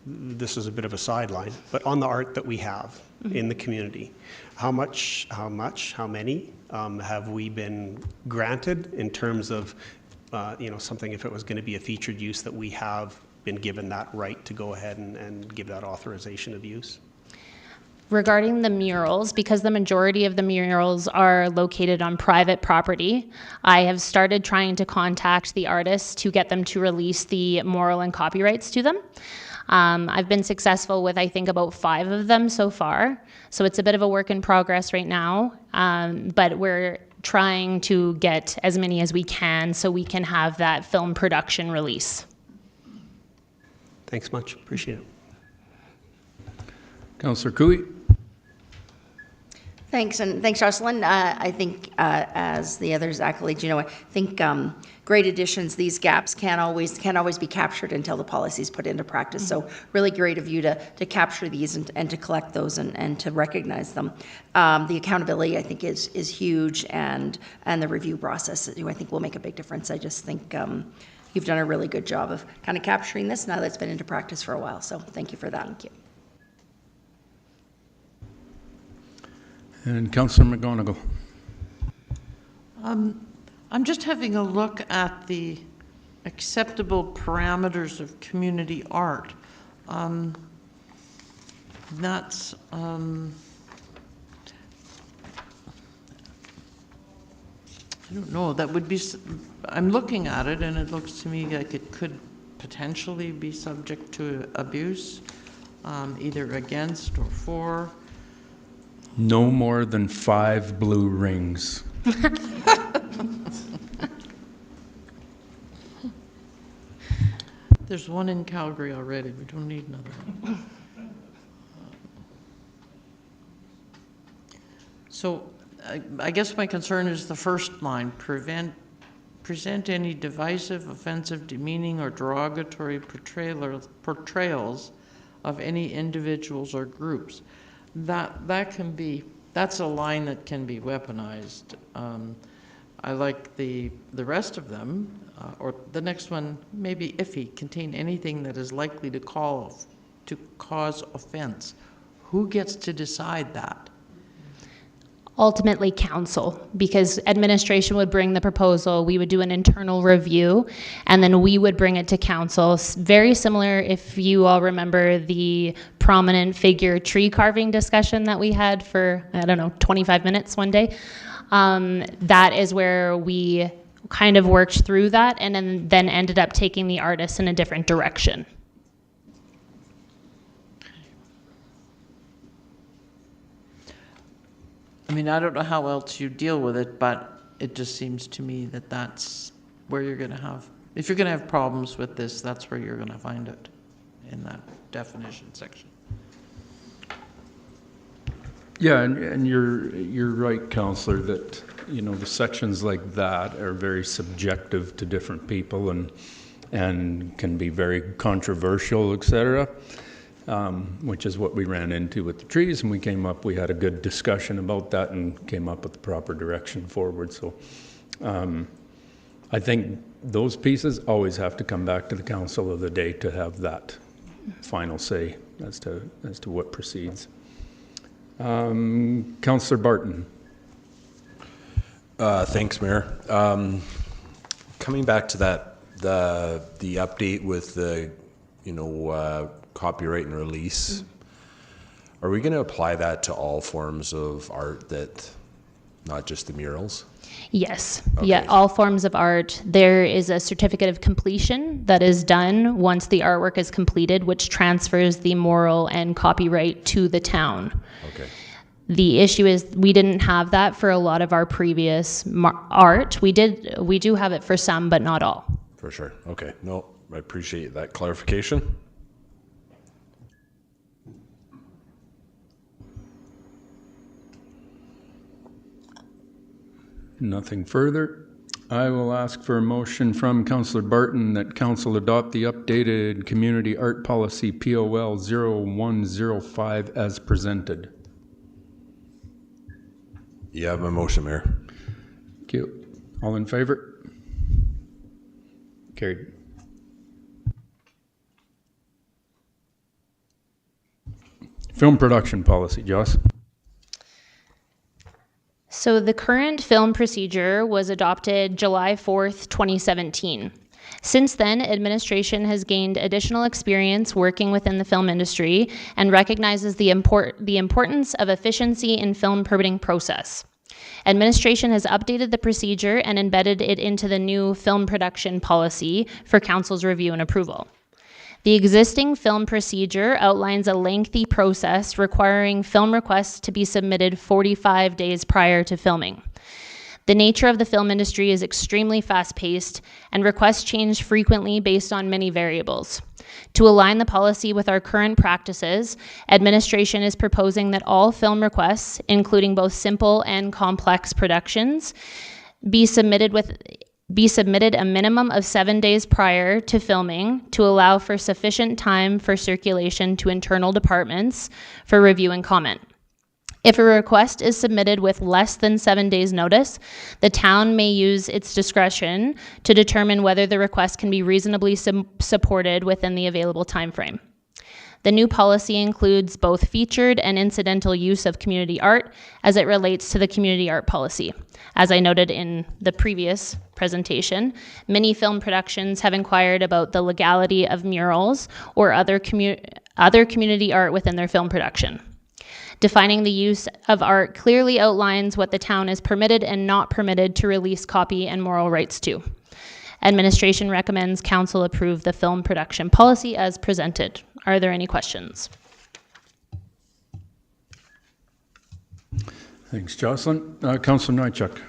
This is a bit of a sideline, but on the art that we have in the community, how many have we been granted in terms of, something, if it was going to be a featured use, that we have been given that right to go ahead and give that authorization of use? Regarding the murals, because the majority of the murals are located on private property, I have started trying to contact the artists to get them to release the moral and copyrights to them. I've been successful with, I think, about 5 of them so far. So it's a bit of a work in progress right now, but we're trying to get as many as we can so we can have that film production release. Thanks much. Appreciate it. Councillor Cooey. Thanks, and thanks, Jocelyn. I think, as the others accolades, I think great additions. These gaps can't always be captured until the policy is put into practice. So really great of you to capture these and to collect those and to recognize them. The accountability, I think, is huge, and the review process, I think, will make a big difference. I just think you've done a really good job of kind of capturing this now that it's been into practice for a while. So thank you for that. Thank you. And Councillor McGonigal. I'm just having a look at the acceptable parameters of community art. That's I don't know, that would be, I'm looking at it and it looks to me like it could potentially be subject to abuse, either against or for. No more than 5 blue rings. There's one in Calgary already. We don't need another one. So I guess my concern is the first line, prevent present any divisive, offensive, demeaning, or derogatory portrayals of any individuals or groups. That's a line that can be weaponized. I like the rest of them, or the next one, maybe iffy, contain anything that is likely to cause offense. Who gets to decide that? Ultimately council, because administration would bring the proposal, we would do an internal review, and then we would bring it to council. Very similar, if you all remember the prominent figure tree carving discussion that we had for, 25 minutes one day. That is where we kind of worked through that and then ended up taking the artist in a different direction. I mean, I don't know how else you deal with it, but it just seems to me that that's where you're going to have, if you're going to have problems with this, that's where you're going to find it, in that definition section. Yeah, and you're right, Councillor, that the sections like that are very subjective to different people and can be very controversial, etc. Which is what we ran into with the trees, and we had a good discussion about that and came up with the proper direction forward. So I think those pieces always have to come back to the council of the day to have that final say as to what proceeds. Councillor Barton. Thanks, Mayor. Coming back to that, the update with the, copyright and release, are we going to apply that to all forms of art, that not just the murals? Yes. Okay. Yeah, all forms of art. There is a certificate of completion that is done once the artwork is completed, which transfers the moral and copyright to the town. Okay. The issue is we didn't have that for a lot of our previous art. We do have it for some, but not all. For sure. Okay. No, I appreciate that clarification. Nothing further. I will ask for a motion from Councillor Barton that Council adopt the updated Community Art Policy POL 0105 as presented. You have my motion, Mayor. Thank you. All in favor? Carried. Film production policy, Joss. So the current film procedure was adopted July 4th, 2017. Since then, administration has gained additional experience working within the film industry and recognizes the importance of efficiency in film permitting process. Administration has updated the procedure and embedded it into the new film production policy for council's review and approval. The existing film procedure outlines a lengthy process requiring film requests to be submitted 45 days prior to filming. The nature of the film industry is extremely fast-paced, and requests change frequently based on many variables. To align the policy with our current practices, administration is proposing that all film requests, including both simple and complex productions, be submitted a minimum of 7 days prior to filming to allow for sufficient time for circulation to internal departments for review and comment. If a request is submitted with less than 7 days notice, the town may use its discretion to determine whether the request can be reasonably supported within the available time frame. The new policy includes both featured and incidental use of community art as it relates to the community art policy. As I noted in the previous presentation, many film productions have inquired about the legality of murals or other community art within their film production. Defining the use of art clearly outlines what the town is permitted and not permitted to release copy and moral rights to. Administration recommends council approve the film production policy as presented. Are there any questions? Thanks, Jocelyn. Councillor Nychuk.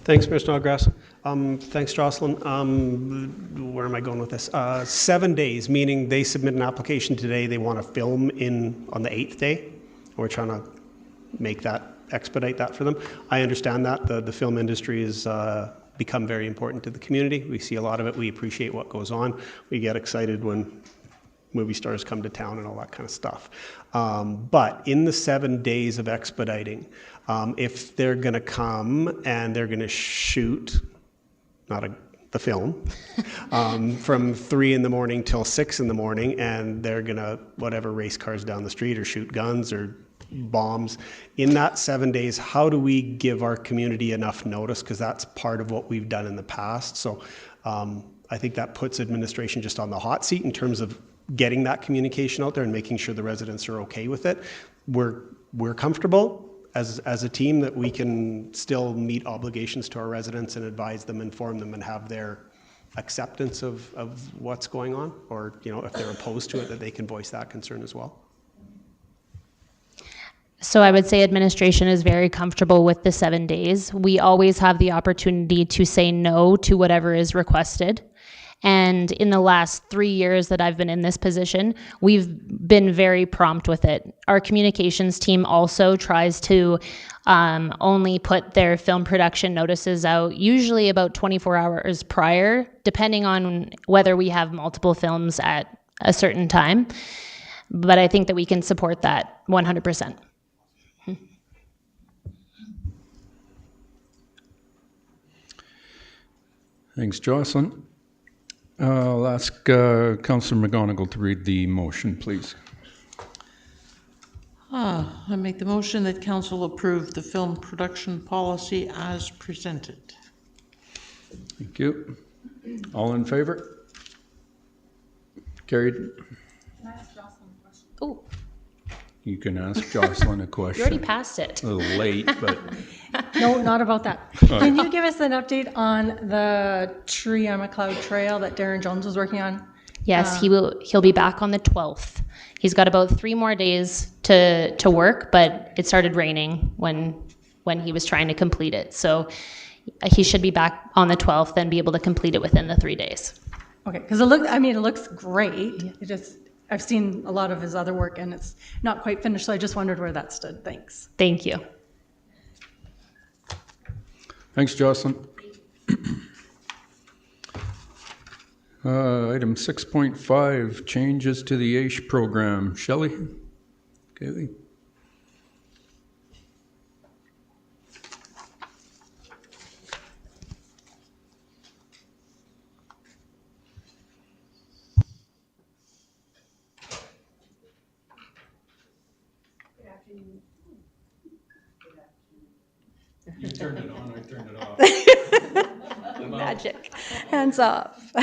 Thanks, Mr. Snodgrass. Thanks, Jocelyn. Where am I going with this? 7 days, meaning they submit an application today, they want to film on the 8th day. We're trying to make that expedite that for them. I understand that. The film industry is become very important to the community. We see a lot of it. We appreciate what goes on. We get excited when movie stars come to town and all that kind of stuff. But in the 7 days of expediting, if they're going to come and they're going to shoot, the film, from 3 in the morning till 6 in the morning, and they're going to whatever race cars down the street or shoot guns or bombs. In that 7 days, how do we give our community enough notice? Because that's part of what we've done in the past. So I think that puts administration just on the hot seat in terms of getting that communication out there and making sure the residents are okay with it. We're comfortable as a team that we can still meet obligations to our residents and advise them, inform them, and have their acceptance of what's going on, or if they're opposed to it, that they can voice that concern as well. So I would say administration is very comfortable with the 7 days. We always have the opportunity to say no to whatever is requested. And in the last 3 years that I've been in this position, we've been very prompt with it. Our communications team also tries to only put their film production notices out usually about 24 hours prior, depending on whether we have multiple films at a certain time. But I think that we can support that 100%. Thanks, Jocelyn. I'll ask Councillor McGonigal to read the motion, please. I make the motion that council approve the film production policy as presented. Thank you. All in favor? Carried. Can I ask Jocelyn a question? Oh. You can ask Jocelyn a question. You already passed it. A little late, but... No, not about that. Can you give us an update on the tree on McLeod Trail that Darren Jones was working on? Yes, he'll be back on the 12th. He's got about 3 more days to work, but it started raining when he was trying to complete it. So he should be back on the 12th and be able to complete it within the 3 days. Okay, because it looks great. I've seen a lot of his other work and it's not quite finished, so I just wondered where that stood. Thanks. Thank you. Thanks, Jocelyn. Item 6.5, changes to the AISH program. Shelley? Kaylee? You turned it on, I turned it off. Magic. Hands off.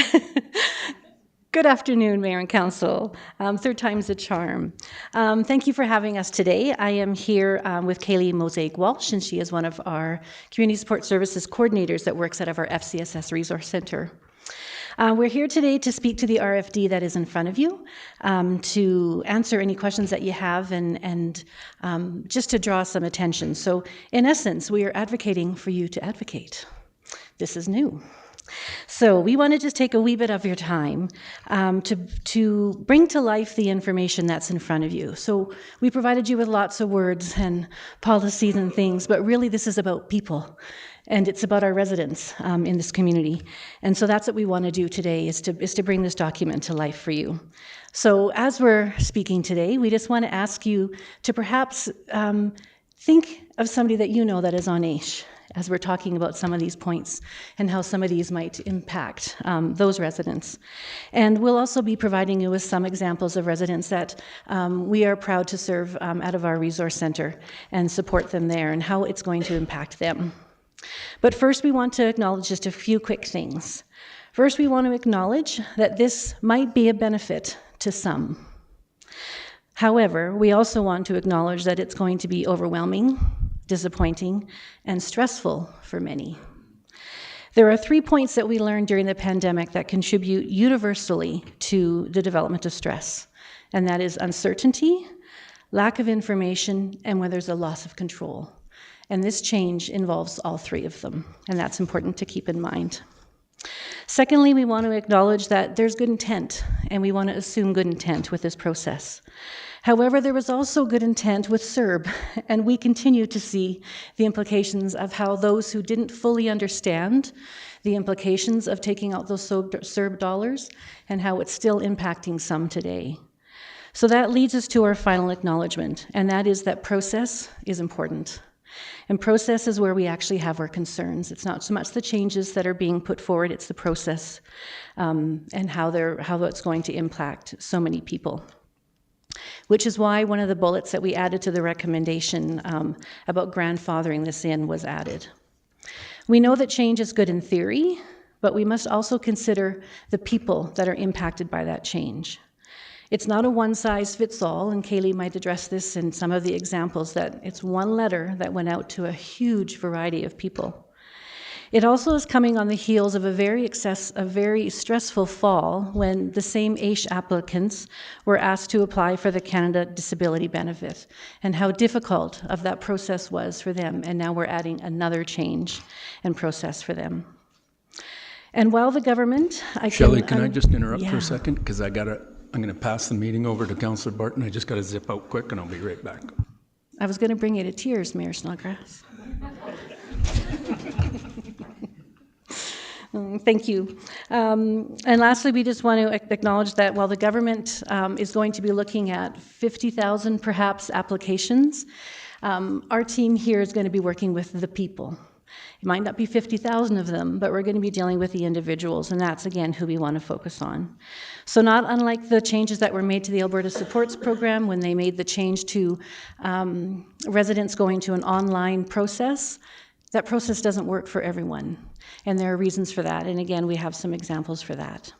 Good afternoon, Mayor and Council. Third time's a charm. Thank you for having us today. I am here with Kaylee Mosaic-Walsh, and she is one of our Community Support Services coordinators that works out of our FCSS Resource Center. We're here today to speak to the RFD that is in front of you, to answer any questions that you have, and just to draw some attention. So in essence, we are advocating for you to advocate. This is new. So we want to just take a wee bit of your time to bring to life the information that's in front of you. So we provided you with lots of words and policies and things, but really this is about people. And it's about our residents in this community. And so that's what we want to do today, is to bring this document to life for you. So as we're speaking today, we just want to ask you to perhaps think of somebody that you know that is on AISH, as we're talking about some of these points and how some of these might impact those residents. And we'll also be providing you with some examples of residents that we are proud to serve out of our resource center and support them there and how it's going to impact them. But first, we want to acknowledge just a few quick things. First, we want to acknowledge that this might be a benefit to some. However, we also want to acknowledge that it's going to be overwhelming, disappointing, and stressful for many. There are 3 points that we learned during the pandemic that contribute universally to the development of stress, and that is uncertainty, lack of information, and when there's a loss of control. And this change involves all 3 of them, and that's important to keep in mind. Secondly, we want to acknowledge that there's good intent, and we want to assume good intent with this process. However, there was also good intent with CERB, and we continue to see the implications of how those who didn't fully understand the implications of taking out those CERB dollars and how it's still impacting some today. So that leads us to our final acknowledgement, and that is that process is important. And process is where we actually have our concerns. It's not so much the changes that are being put forward, it's the process and how it's going to impact so many people. Which is why one of the bullets that we added to the recommendation about grandfathering this in was added. We know that change is good in theory, but we must also consider the people that are impacted by that change. It's not a one-size-fits-all, and Kaylee might address this in some of the examples, that it's one letter that went out to a huge variety of people. It also is coming on the heels of a very stressful fall when the same AISH applicants were asked to apply for the Canada Disability Benefit, and how difficult of that process was for them, and now we're adding another change and process for them. And while the government... Shelley, can I just interrupt for a second? Because I'm going to pass the meeting over to Councillor Barton. I just got to zip out quick and I'll be right back. I was going to bring you to tears, Mayor Snodgrass. Thank you. And lastly, we just want to acknowledge that while the government is going to be looking at 50,000 perhaps applications, our team here is going to be working with the people. It might not be 50,000 of them, but we're going to be dealing with the individuals, and that's, again, who we want to focus on. So not unlike the changes that were made to the Alberta Supports Program when they made the change to residents going to an online process, that process doesn't work for everyone, and there are reasons for that, and again, we have some examples for that.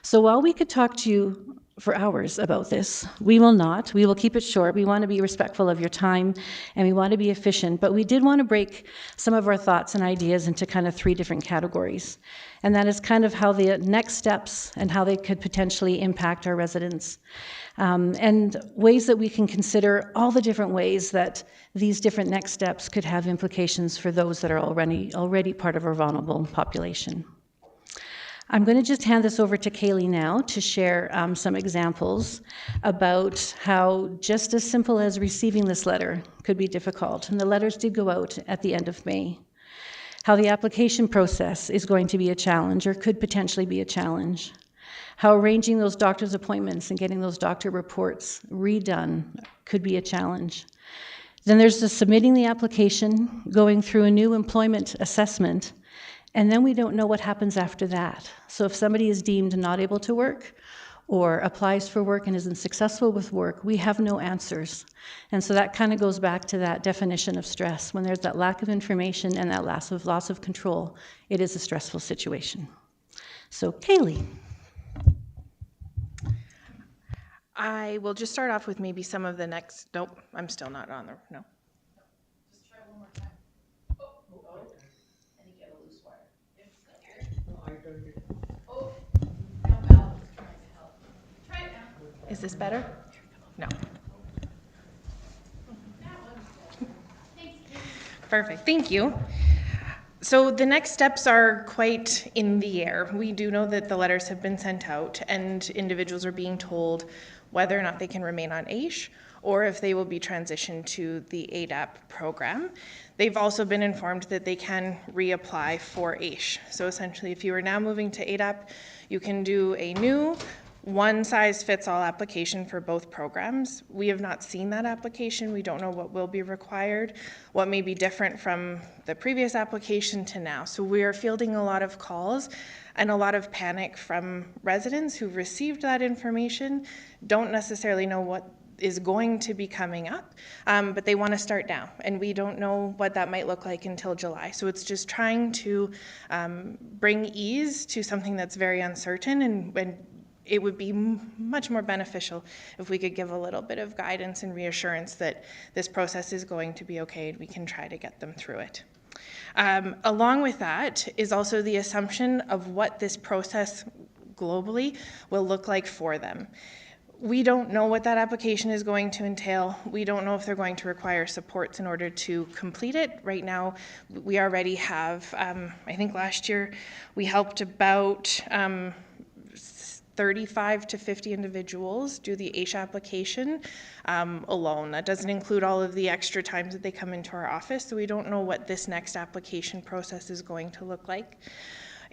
So while we could talk to you for hours about this, we will not. We will keep it short. We want to be respectful of your time, and we want to be efficient, but we did want to break some of our thoughts and ideas into kind of 3 different categories, and that is kind of how the next steps and how they could potentially impact our residents, and ways that we can consider all the different ways that these different next steps could have implications for those that are already part of our vulnerable population. I'm going to just hand this over to Kaylee now to share some examples about how just as simple as receiving this letter could be difficult, and the letters did go out at the end of May. How the application process is going to be a challenge, or could potentially be a challenge. How arranging those doctor's appointments and getting those doctor reports redone could be a challenge. Then there's the submitting the application, going through a new employment assessment, and then we don't know what happens after that. So if somebody is deemed not able to work or applies for work and isn't successful with work, we have no answers. And so that kind of goes back to that definition of stress. When there's that lack of information and that loss of control, it is a stressful situation. So Kaylee. I will just start off with maybe some of the next, nope, I'm still not on there, no. Just try one more time. Oh. I think you have a loose wire. Oh, now Val is trying to help. Try it now. Is this better? No. Perfect, thank you. So the next steps are quite in the air. We do know that the letters have been sent out and individuals are being told whether or not they can remain on AISH or if they will be transitioned to the ADAP program. They've also been informed that they can reapply for AISH. So essentially, if you are now moving to ADAP, you can do a new one-size-fits-all application for both programs. We have not seen that application. We don't know what will be required, what may be different from the previous application to now. So we are fielding a lot of calls and a lot of panic from residents who've received that information, don't necessarily know what is going to be coming up, but they want to start now, and we don't know what that might look like until July. So it's just trying to bring ease to something that's very uncertain, and it would be much more beneficial if we could give a little bit of guidance and reassurance that this process is going to be okay and we can try to get them through it. Along with that is also the assumption of what this process globally will look like for them. We don't know what that application is going to entail. We don't know if they're going to require supports in order to complete it. Right now, we already have, I think last year we helped about 35 to 50 individuals do the AISH application alone. That doesn't include all of the extra times that they come into our office, so we don't know what this next application process is going to look like.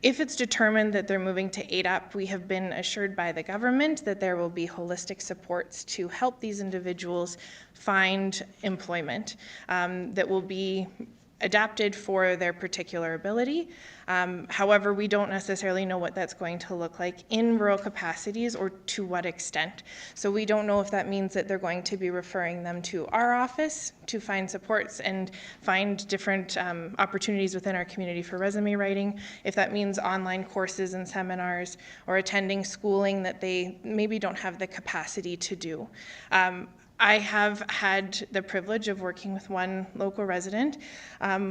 If it's determined that they're moving to ADAP, we have been assured by the government that there will be holistic supports to help these individuals find employment that will be adapted for their particular ability. However, we don't necessarily know what that's going to look like in rural capacities or to what extent. So we don't know if that means that they're going to be referring them to our office to find supports and find different opportunities within our community for resume writing, if that means online courses and seminars, or attending schooling that they maybe don't have the capacity to do. I have had the privilege of working with one local resident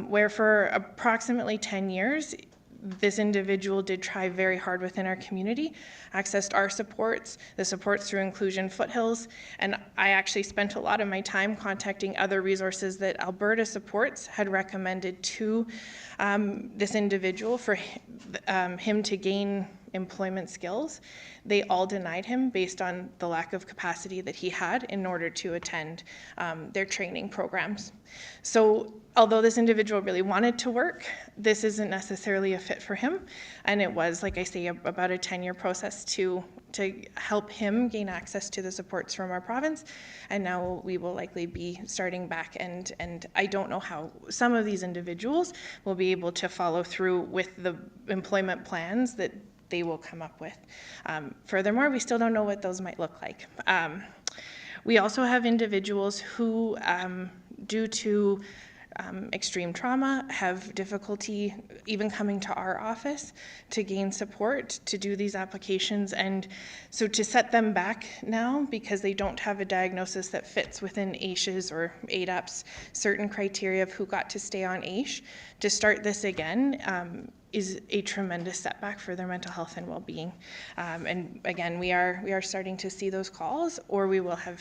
where for approximately 10 years, this individual did try very hard within our community, accessed our supports, the supports through Inclusion Foothills, and I actually spent a lot of my time contacting other resources that Alberta Supports had recommended to this individual for him to gain employment skills. They all denied him based on the lack of capacity that he had in order to attend their training programs. So although this individual really wanted to work, this isn't necessarily a fit for him. And it was, like I say, about a 10-year process to help him gain access to the supports from our province. And now we will likely be starting back, and I don't know how some of these individuals will be able to follow through with the employment plans that they will come up with. Furthermore, we still don't know what those might look like. We also have individuals who, due to extreme trauma, have difficulty even coming to our office to gain support to do these applications. And so to set them back now because they don't have a diagnosis that fits within AISH's or ADAP's certain criteria of who got to stay on AISH, to start this again is a tremendous setback for their mental health and well-being. And again, we are starting to see those calls, or we will have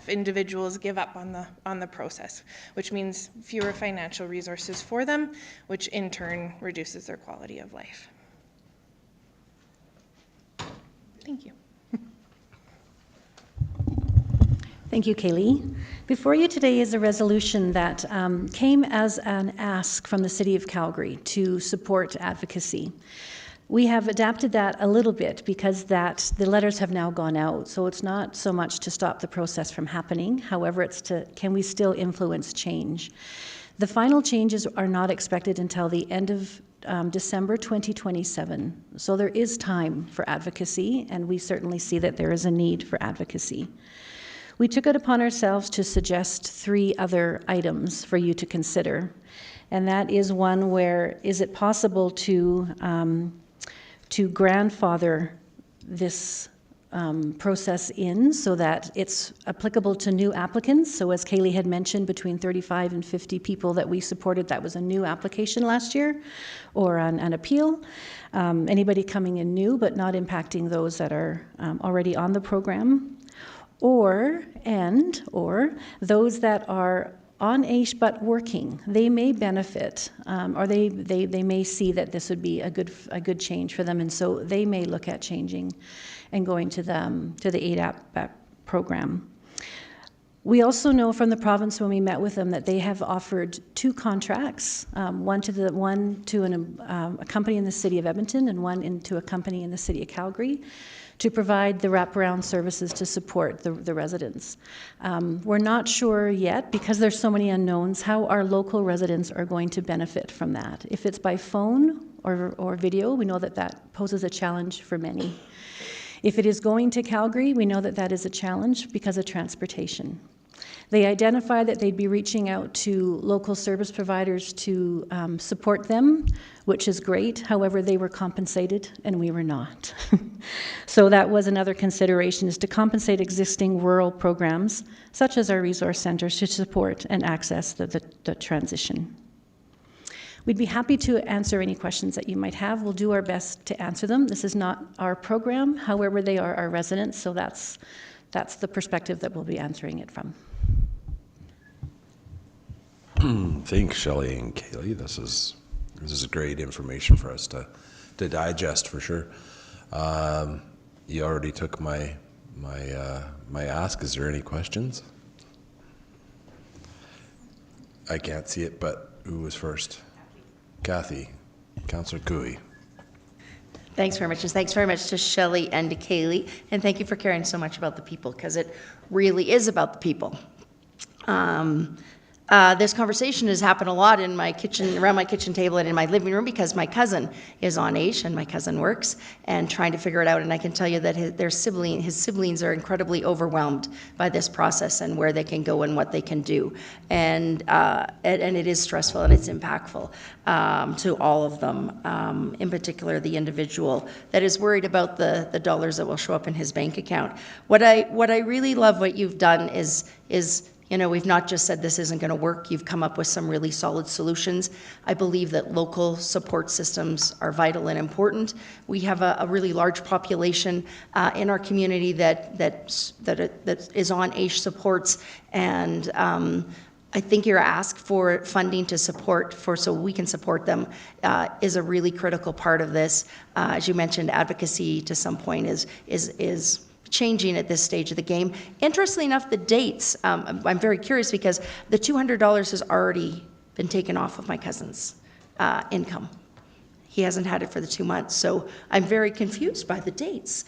individuals give up on the process, which means fewer financial resources for them, which in turn reduces their quality of life. Thank you. Thank you, Kaylee. Before you today is a resolution that came as an ask from the City of Calgary to support advocacy. We have adapted that a little bit because the letters have now gone out, so it's not so much to stop the process from happening. However, it's can we still influence change? The final changes are not expected until the end of December 2027. So there is time for advocacy, and we certainly see that there is a need for advocacy. We took it upon ourselves to suggest 3 other items for you to consider. And that is one where, is it possible to grandfather this process in so that it's applicable to new applicants? So as Kaylee had mentioned, between 35 and 50 people that we supported, that was a new application last year, or an appeal. Anybody coming in new, but not impacting those that are already on the program. Or those that are on AISH but working, they may benefit, or they may see that this would be a good change for them, and so they may look at changing and going to the ADAP program. We also know from the province when we met with them that they have offered 2 contracts, one to a company in the City of Edmonton and one to a company in the City of Calgary, to provide the wraparound services to support the residents. We're not sure yet, because there's so many unknowns, how our local residents are going to benefit from that. If it's by phone or video, we know that that poses a challenge for many. If it is going to Calgary, we know that that is a challenge because of transportation. They identified that they'd be reaching out to local service providers to support them, which is great. However, they were compensated and we were not. So that was another consideration, is to compensate existing rural programs, such as our resource centers, to support and access the transition. We'd be happy to answer any questions that you might have. We'll do our best to answer them. This is not our program. However, they are our residents, so that's the perspective that we'll be answering it from. Thanks, Shelley and Kaylee. This is great information for us to digest for sure. You already took my ask. Is there any questions? I can't see it, but who was first? Kathy. Councillor Cooey. Thanks very much, and thanks very much to Shelley and to Kaylee, and thank you for caring so much about the people, because it really is about the people. This conversation has happened a lot in my kitchen, around my kitchen table and in my living room, because my cousin is on AISH and my cousin works and trying to figure it out. And I can tell you that his siblings are incredibly overwhelmed by this process and where they can go and what they can do. And it is stressful and it's impactful to all of them, in particular the individual that is worried about the dollars that will show up in his bank account. What I really love what you've done is you know, we've not just said this isn't going to work. You've come up with some really solid solutions. I believe that local support systems are vital and important. We have a really large population in our community that is on AISH supports, and I think your ask for funding to support so we can support them is a really critical part of this. As you mentioned, advocacy to some point is changing at this stage of the game. Interestingly enough, the dates, I'm very curious because the $200 has already been taken off of my cousin's income. He hasn't had it for the 2 months, so I'm very confused by the dates.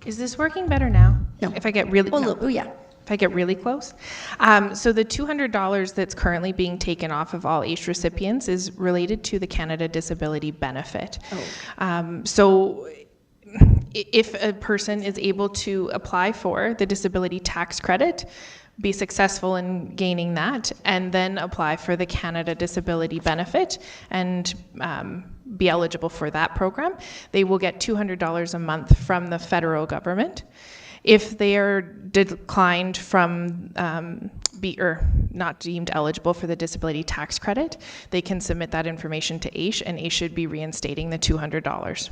Is this working better now? No. If I get really, yeah. If I get really close. So the $200 that's currently being taken off of all AISH recipients is related to the Canada Disability Benefit. Oh. So if a person is able to apply for the disability tax credit, be successful in gaining that, and then apply for the Canada Disability Benefit and be eligible for that program, they will get $200 a month from the federal government. If they are declined from or not deemed eligible for the disability tax credit, they can submit that information to AISH, and AISH should be reinstating the $200.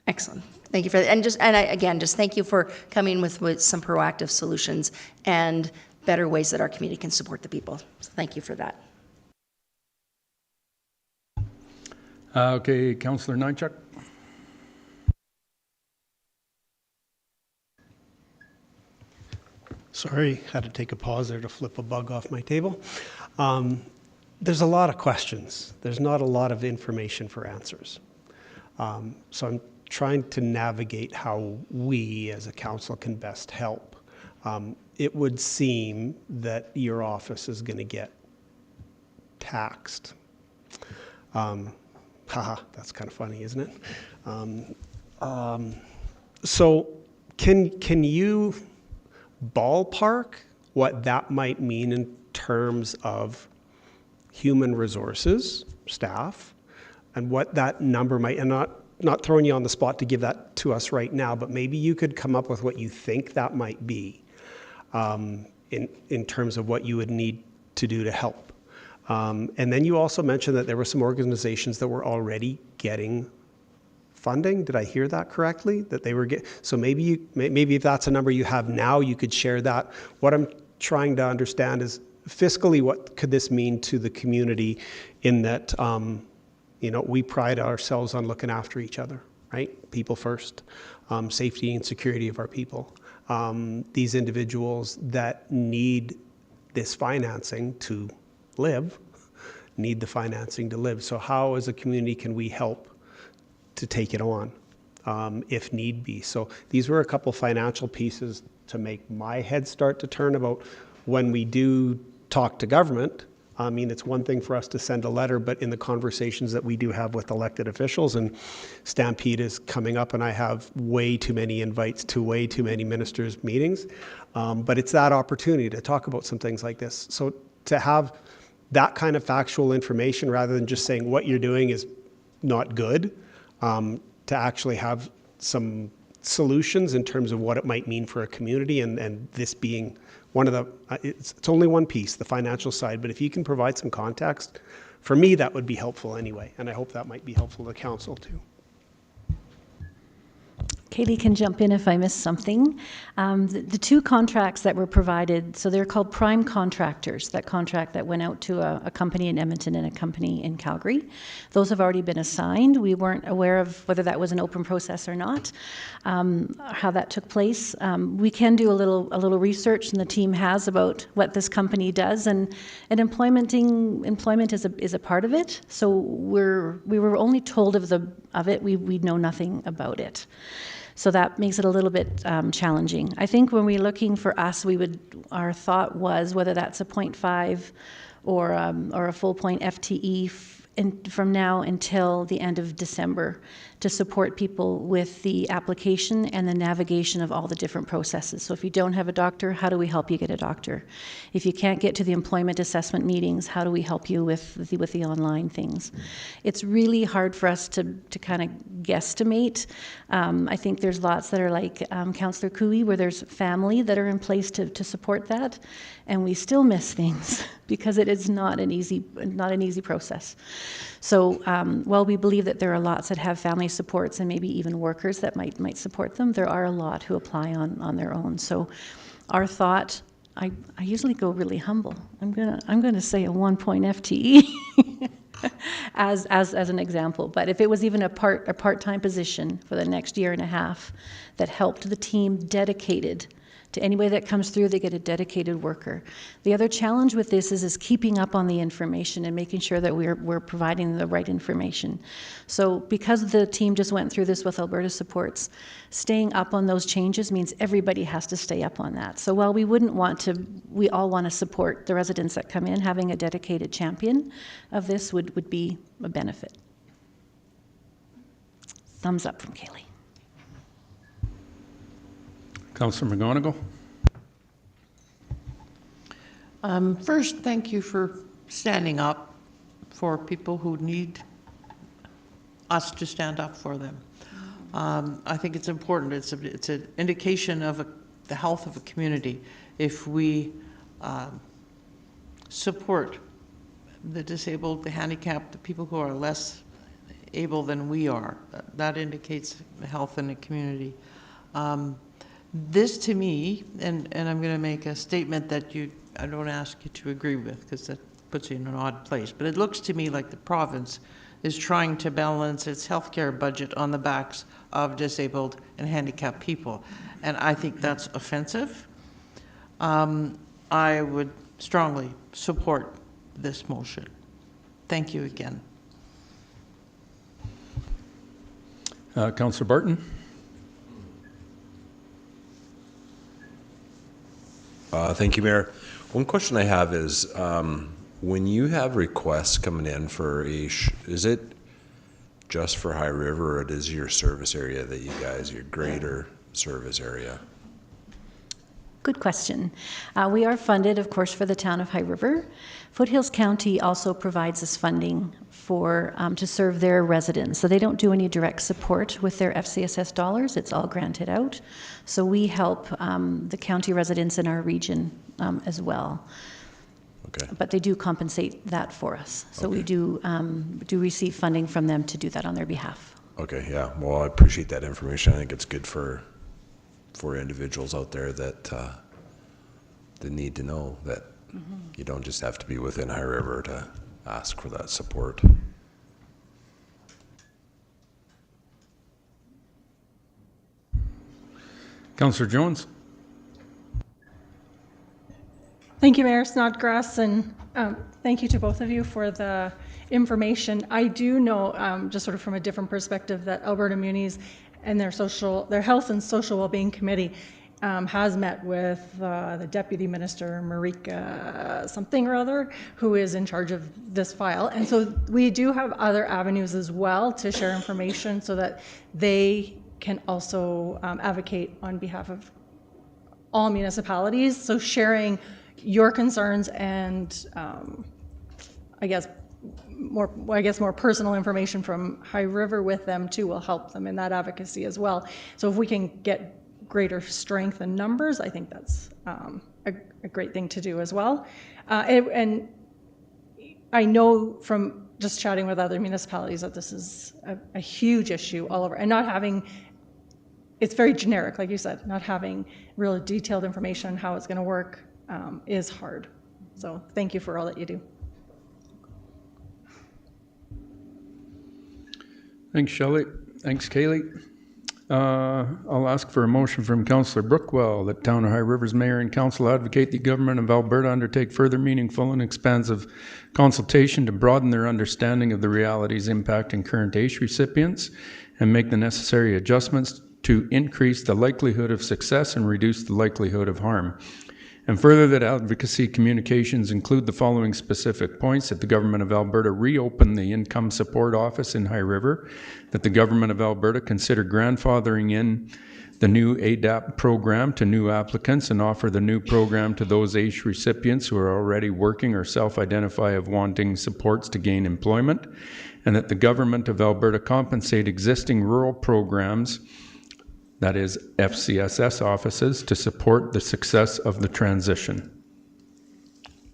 Excellent. Thank you for that. And again, thank you for coming with some proactive solutions and better ways that our community can support the people. So thank you for that. Okay, Councillor Nychuk. Sorry, had to take a pause there to flip a bug off my table. There's a lot of questions. There's not a lot of information for answers. So I'm trying to navigate how we as a council can best help. It would seem that your office is going to get taxed. That's kind of funny, isn't it? So can you ballpark what that might mean in terms of human resources, staff, and what that number might, and not throwing you on the spot to give that to us right now, but maybe you could come up with what you think that might be in terms of what you would need to do to help. And then you also mentioned that there were some organizations that were already getting funding. Did I hear that correctly? That they were so maybe if that's a number you have now, you could share that. What I'm trying to understand is fiscally, what could this mean to the community in that, you know, we pride ourselves on looking after each other, right? People first, safety and security of our people. These individuals that need this financing to live, need the financing to live. So how as a community can we help to take it on if need be? So these were a couple financial pieces to make my head start to turn about when we do talk to government. I mean, it's one thing for us to send a letter, but in the conversations that we do have with elected officials, and Stampede is coming up, and I have way too many invites to way too many ministers' meetings, but it's that opportunity to talk about some things like this. So to have that kind of factual information rather than just saying what you're doing is not good, to actually have some solutions in terms of what it might mean for a community, and this being one of the, it's only one piece, the financial side, but if you can provide some context, for me that would be helpful anyway, and I hope that might be helpful to council too. Kaylee can jump in if I miss something. The two contracts that were provided, so they're called prime contractors, that contract that went out to a company in Edmonton and a company in Calgary. Those have already been assigned. We weren't aware of whether that was an open process or not, how that took place. We can do a little research, and the team has, about what this company does, and employment is a part of it. So we were only told of it. We know nothing about it. So that makes it a little bit challenging. I think when we're looking for us, our thought was whether that's a 0.5 or a full point FTE from now until the end of December, to support people with the application and the navigation of all the different processes. So if you don't have a doctor, how do we help you get a doctor? If you can't get to the employment assessment meetings, how do we help you with the online things? It's really hard for us to kind of guesstimate. I think there's lots that are like Councillor Cooey, where there's family that are in place to support that, and we still miss things because it is not an easy process. So while we believe that there are lots that have family supports and maybe even workers that might support them, there are a lot who apply on their own. So our thought, I usually go really humble. I'm gonna say a 1 point FTE as an example. But if it was even a part-time position for the next year and a half that helped the team dedicated to anybody that comes through, they get a dedicated worker. The other challenge with this is keeping up on the information and making sure that we're providing the right information. So because the team just went through this with Alberta Supports, staying up on those changes means everybody has to stay up on that. So while we all want to support the residents that come in, having a dedicated champion of this would be a benefit. Thumbs up from Kaylee. Councillor McGonigal. First, thank you for standing up for people who need us to stand up for them. I think it's important. It's an indication of the health of a community if we support the disabled, the handicapped, the people who are less able than we are. That indicates health in a community. This to me, and I'm going to make a statement that I don't ask you to agree with, because that puts you in an odd place, but it looks to me like the province is trying to balance its healthcare budget on the backs of disabled and handicapped people. And I think that's offensive. I would strongly support this motion. Thank you again. Councillor Barton. Thank you, Mayor. One question I have is, when you have requests coming in for is it just for High River, or it is your service area that you guys, your greater service area? Good question. We are funded, of course, for the town of High River. Foothills County also provides us funding to serve their residents. So they don't do any direct support with their FCSS dollars. It's all granted out. So we help the county residents in our region as well. Okay. But they do compensate that for us. So okay. We do receive funding from them to do that on their behalf. Okay, yeah. Well, I appreciate that information. I think it's good for individuals out there that need to know that you don't just have to be within High River to ask for that support. Councillor Jones. Thank you, Mayor Snodgrass, and thank you to both of you for the information. I do know, just sort of from a different perspective, that Alberta Munis and their health and social well-being committee has met with the Deputy Minister, Marika something or other, who is in charge of this file. And so we do have other avenues as well to share information so that they can also advocate on behalf of all municipalities. So sharing your concerns and I guess more personal information from High River with them too will help them in that advocacy as well. So if we can get greater strength in numbers, I think that's a great thing to do as well. And I know from just chatting with other municipalities that this is a huge issue all over, and not having it's very generic, like you said, not having really detailed information on how it's going to work is hard. So thank you for all that you do. Thanks, Shelley. Thanks, Kaylee. I'll ask for a motion from Councillor Brookwell that Town of High River's Mayor and Council advocate the Government of Alberta undertake further meaningful and expansive consultation to broaden their understanding of the realities impacting current AISH recipients and make the necessary adjustments to increase the likelihood of success and reduce the likelihood of harm. And further, that advocacy communications include the following specific points: that the Government of Alberta reopen the Income Support Office in High River, that the Government of Alberta consider grandfathering in the new ADAP program to new applicants and offer the new program to those AISH recipients who are already working or self-identify of wanting supports to gain employment, and that the Government of Alberta compensate existing rural programs, that is FCSS offices, to support the success of the transition.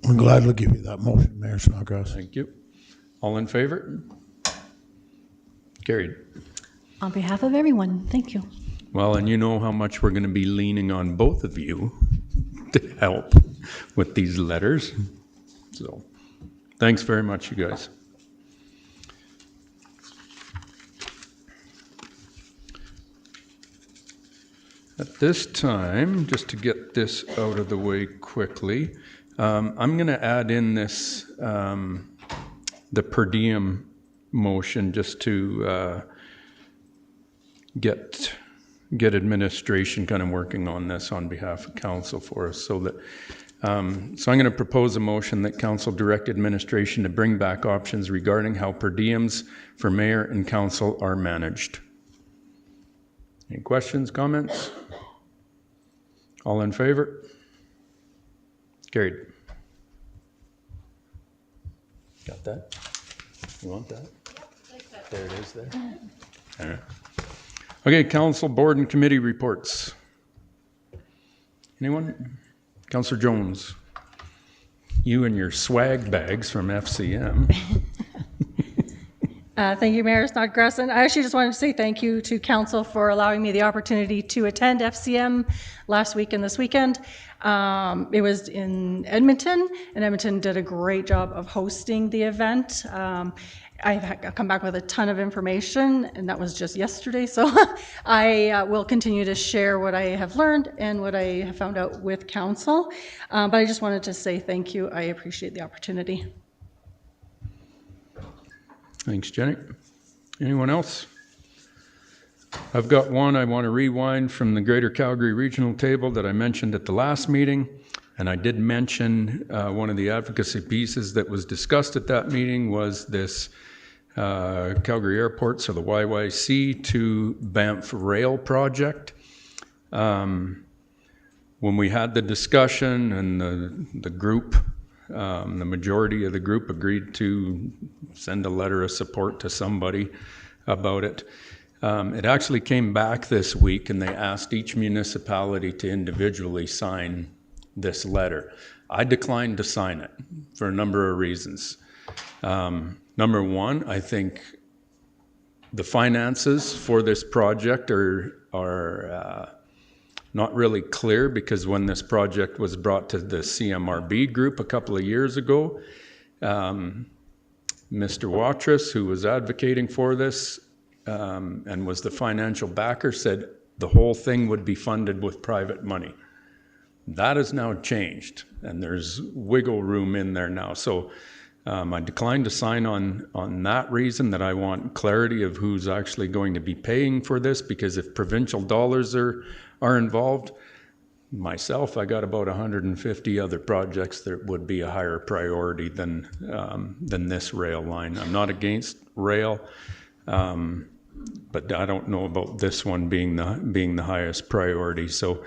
I'm glad to give you that motion, Mayor Snodgrass. Thank you. All in favor? Carried. On behalf of everyone, thank you. Well, and you know how much we're going to be leaning on both of you to help with these letters. So thanks very much, you guys. At this time, just to get this out of the way quickly, I'm going to add in this, the per diem motion, just to get administration kind of working on this on behalf of council for us. So that, so I'm going to propose a motion that council direct administration to bring back options regarding how per diems for mayor and council are managed. Any questions, comments? All in favor? Carried. Got that? You want that? There it is there. All right. Okay, council, board, and committee reports. Anyone? Councillor Jones. You and your swag bags from FCM. Thank you, Mayor Snodgrass. And I actually just wanted to say thank you to council for allowing me the opportunity to attend FCM last week and this weekend. It was in Edmonton, and Edmonton did a great job of hosting the event. I've come back with a ton of information, and that was just yesterday, so I will continue to share what I have learned and what I have found out with council. But I just wanted to say thank you. I appreciate the opportunity. Thanks, Jenny. Anyone else? I've got one I want to rewind from the Greater Calgary Regional Table that I mentioned at the last meeting, and I did mention one of the advocacy pieces that was discussed at that meeting was this Calgary Airport, so the YYC to Banff Rail project. When we had the discussion and the group, the majority of the group agreed to send a letter of support to somebody about it. It actually came back this week, and they asked each municipality to individually sign this letter. I declined to sign it for a number of reasons. Number one, I think the finances for this project are not really clear, because when this project was brought to the CMRB group a couple of years ago, Mr. Watrous, who was advocating for this and was the financial backer, said the whole thing would be funded with private money. That has now changed, and there's wiggle room in there now. So I declined to sign on that reason, that I want clarity of who's actually going to be paying for this, because if provincial dollars are involved, myself, I got about 150 other projects that would be a higher priority than this rail line. I'm not against rail, but I don't know about this one being the highest priority. So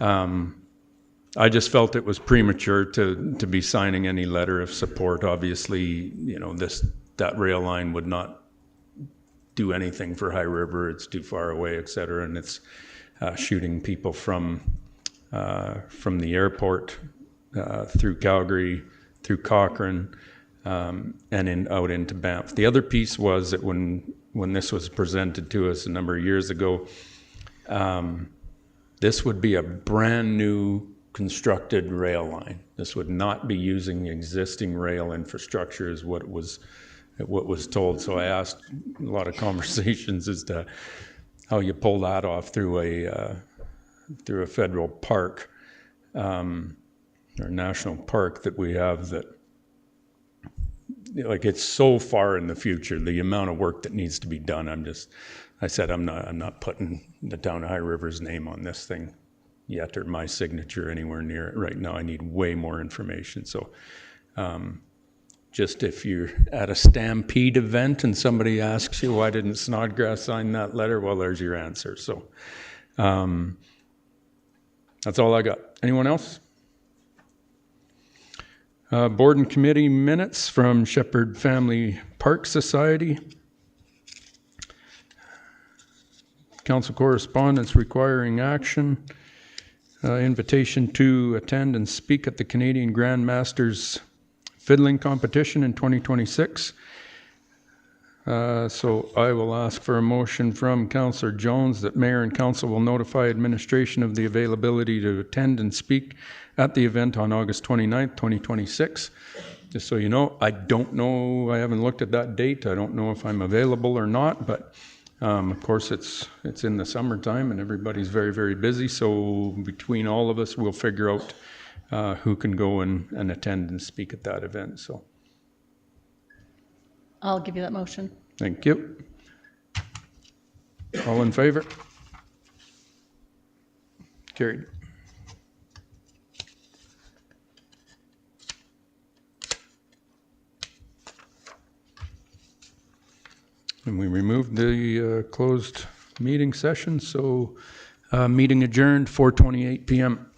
I just felt it was premature to be signing any letter of support. Obviously, you know, that rail line would not do anything for High River. It's too far away, et cetera, and it's shooting people from the airport through Calgary, through Cochrane, and out into Banff. The other piece was that when this was presented to us a number of years ago, This would be a brand new constructed rail line. This would not be using the existing rail infrastructure is what was told. So I asked a lot of conversations as to how you pull that off through a federal park or national park that we have that, like, it's so far in the future, the amount of work that needs to be done. I said, I'm not putting the town of High River's name on this thing yet, or my signature anywhere near it right now. I need way more information. So just if you're at a Stampede event and somebody asks you, why didn't Snodgrass sign that letter? Well, there's your answer. So that's all I got. Anyone else? Board and committee minutes from Shepherd Family Park Society. Council correspondence requiring action. Invitation to attend and speak at the Canadian Grand Masters Fiddling Competition in 2026. So I will ask for a motion from Councillor Jones that Mayor and Council will notify administration of the availability to attend and speak at the event on August 29th, 2026. Just so you know, I don't know, I haven't looked at that date. I don't know if I'm available or not, but of course it's in the summertime and everybody's very, very busy. So between all of us, we'll figure out who can go and attend and speak at that event. So I'll give you that motion. thank you. All in favor? Carried. And we removed the closed meeting session, so meeting adjourned, 4:28 p.m.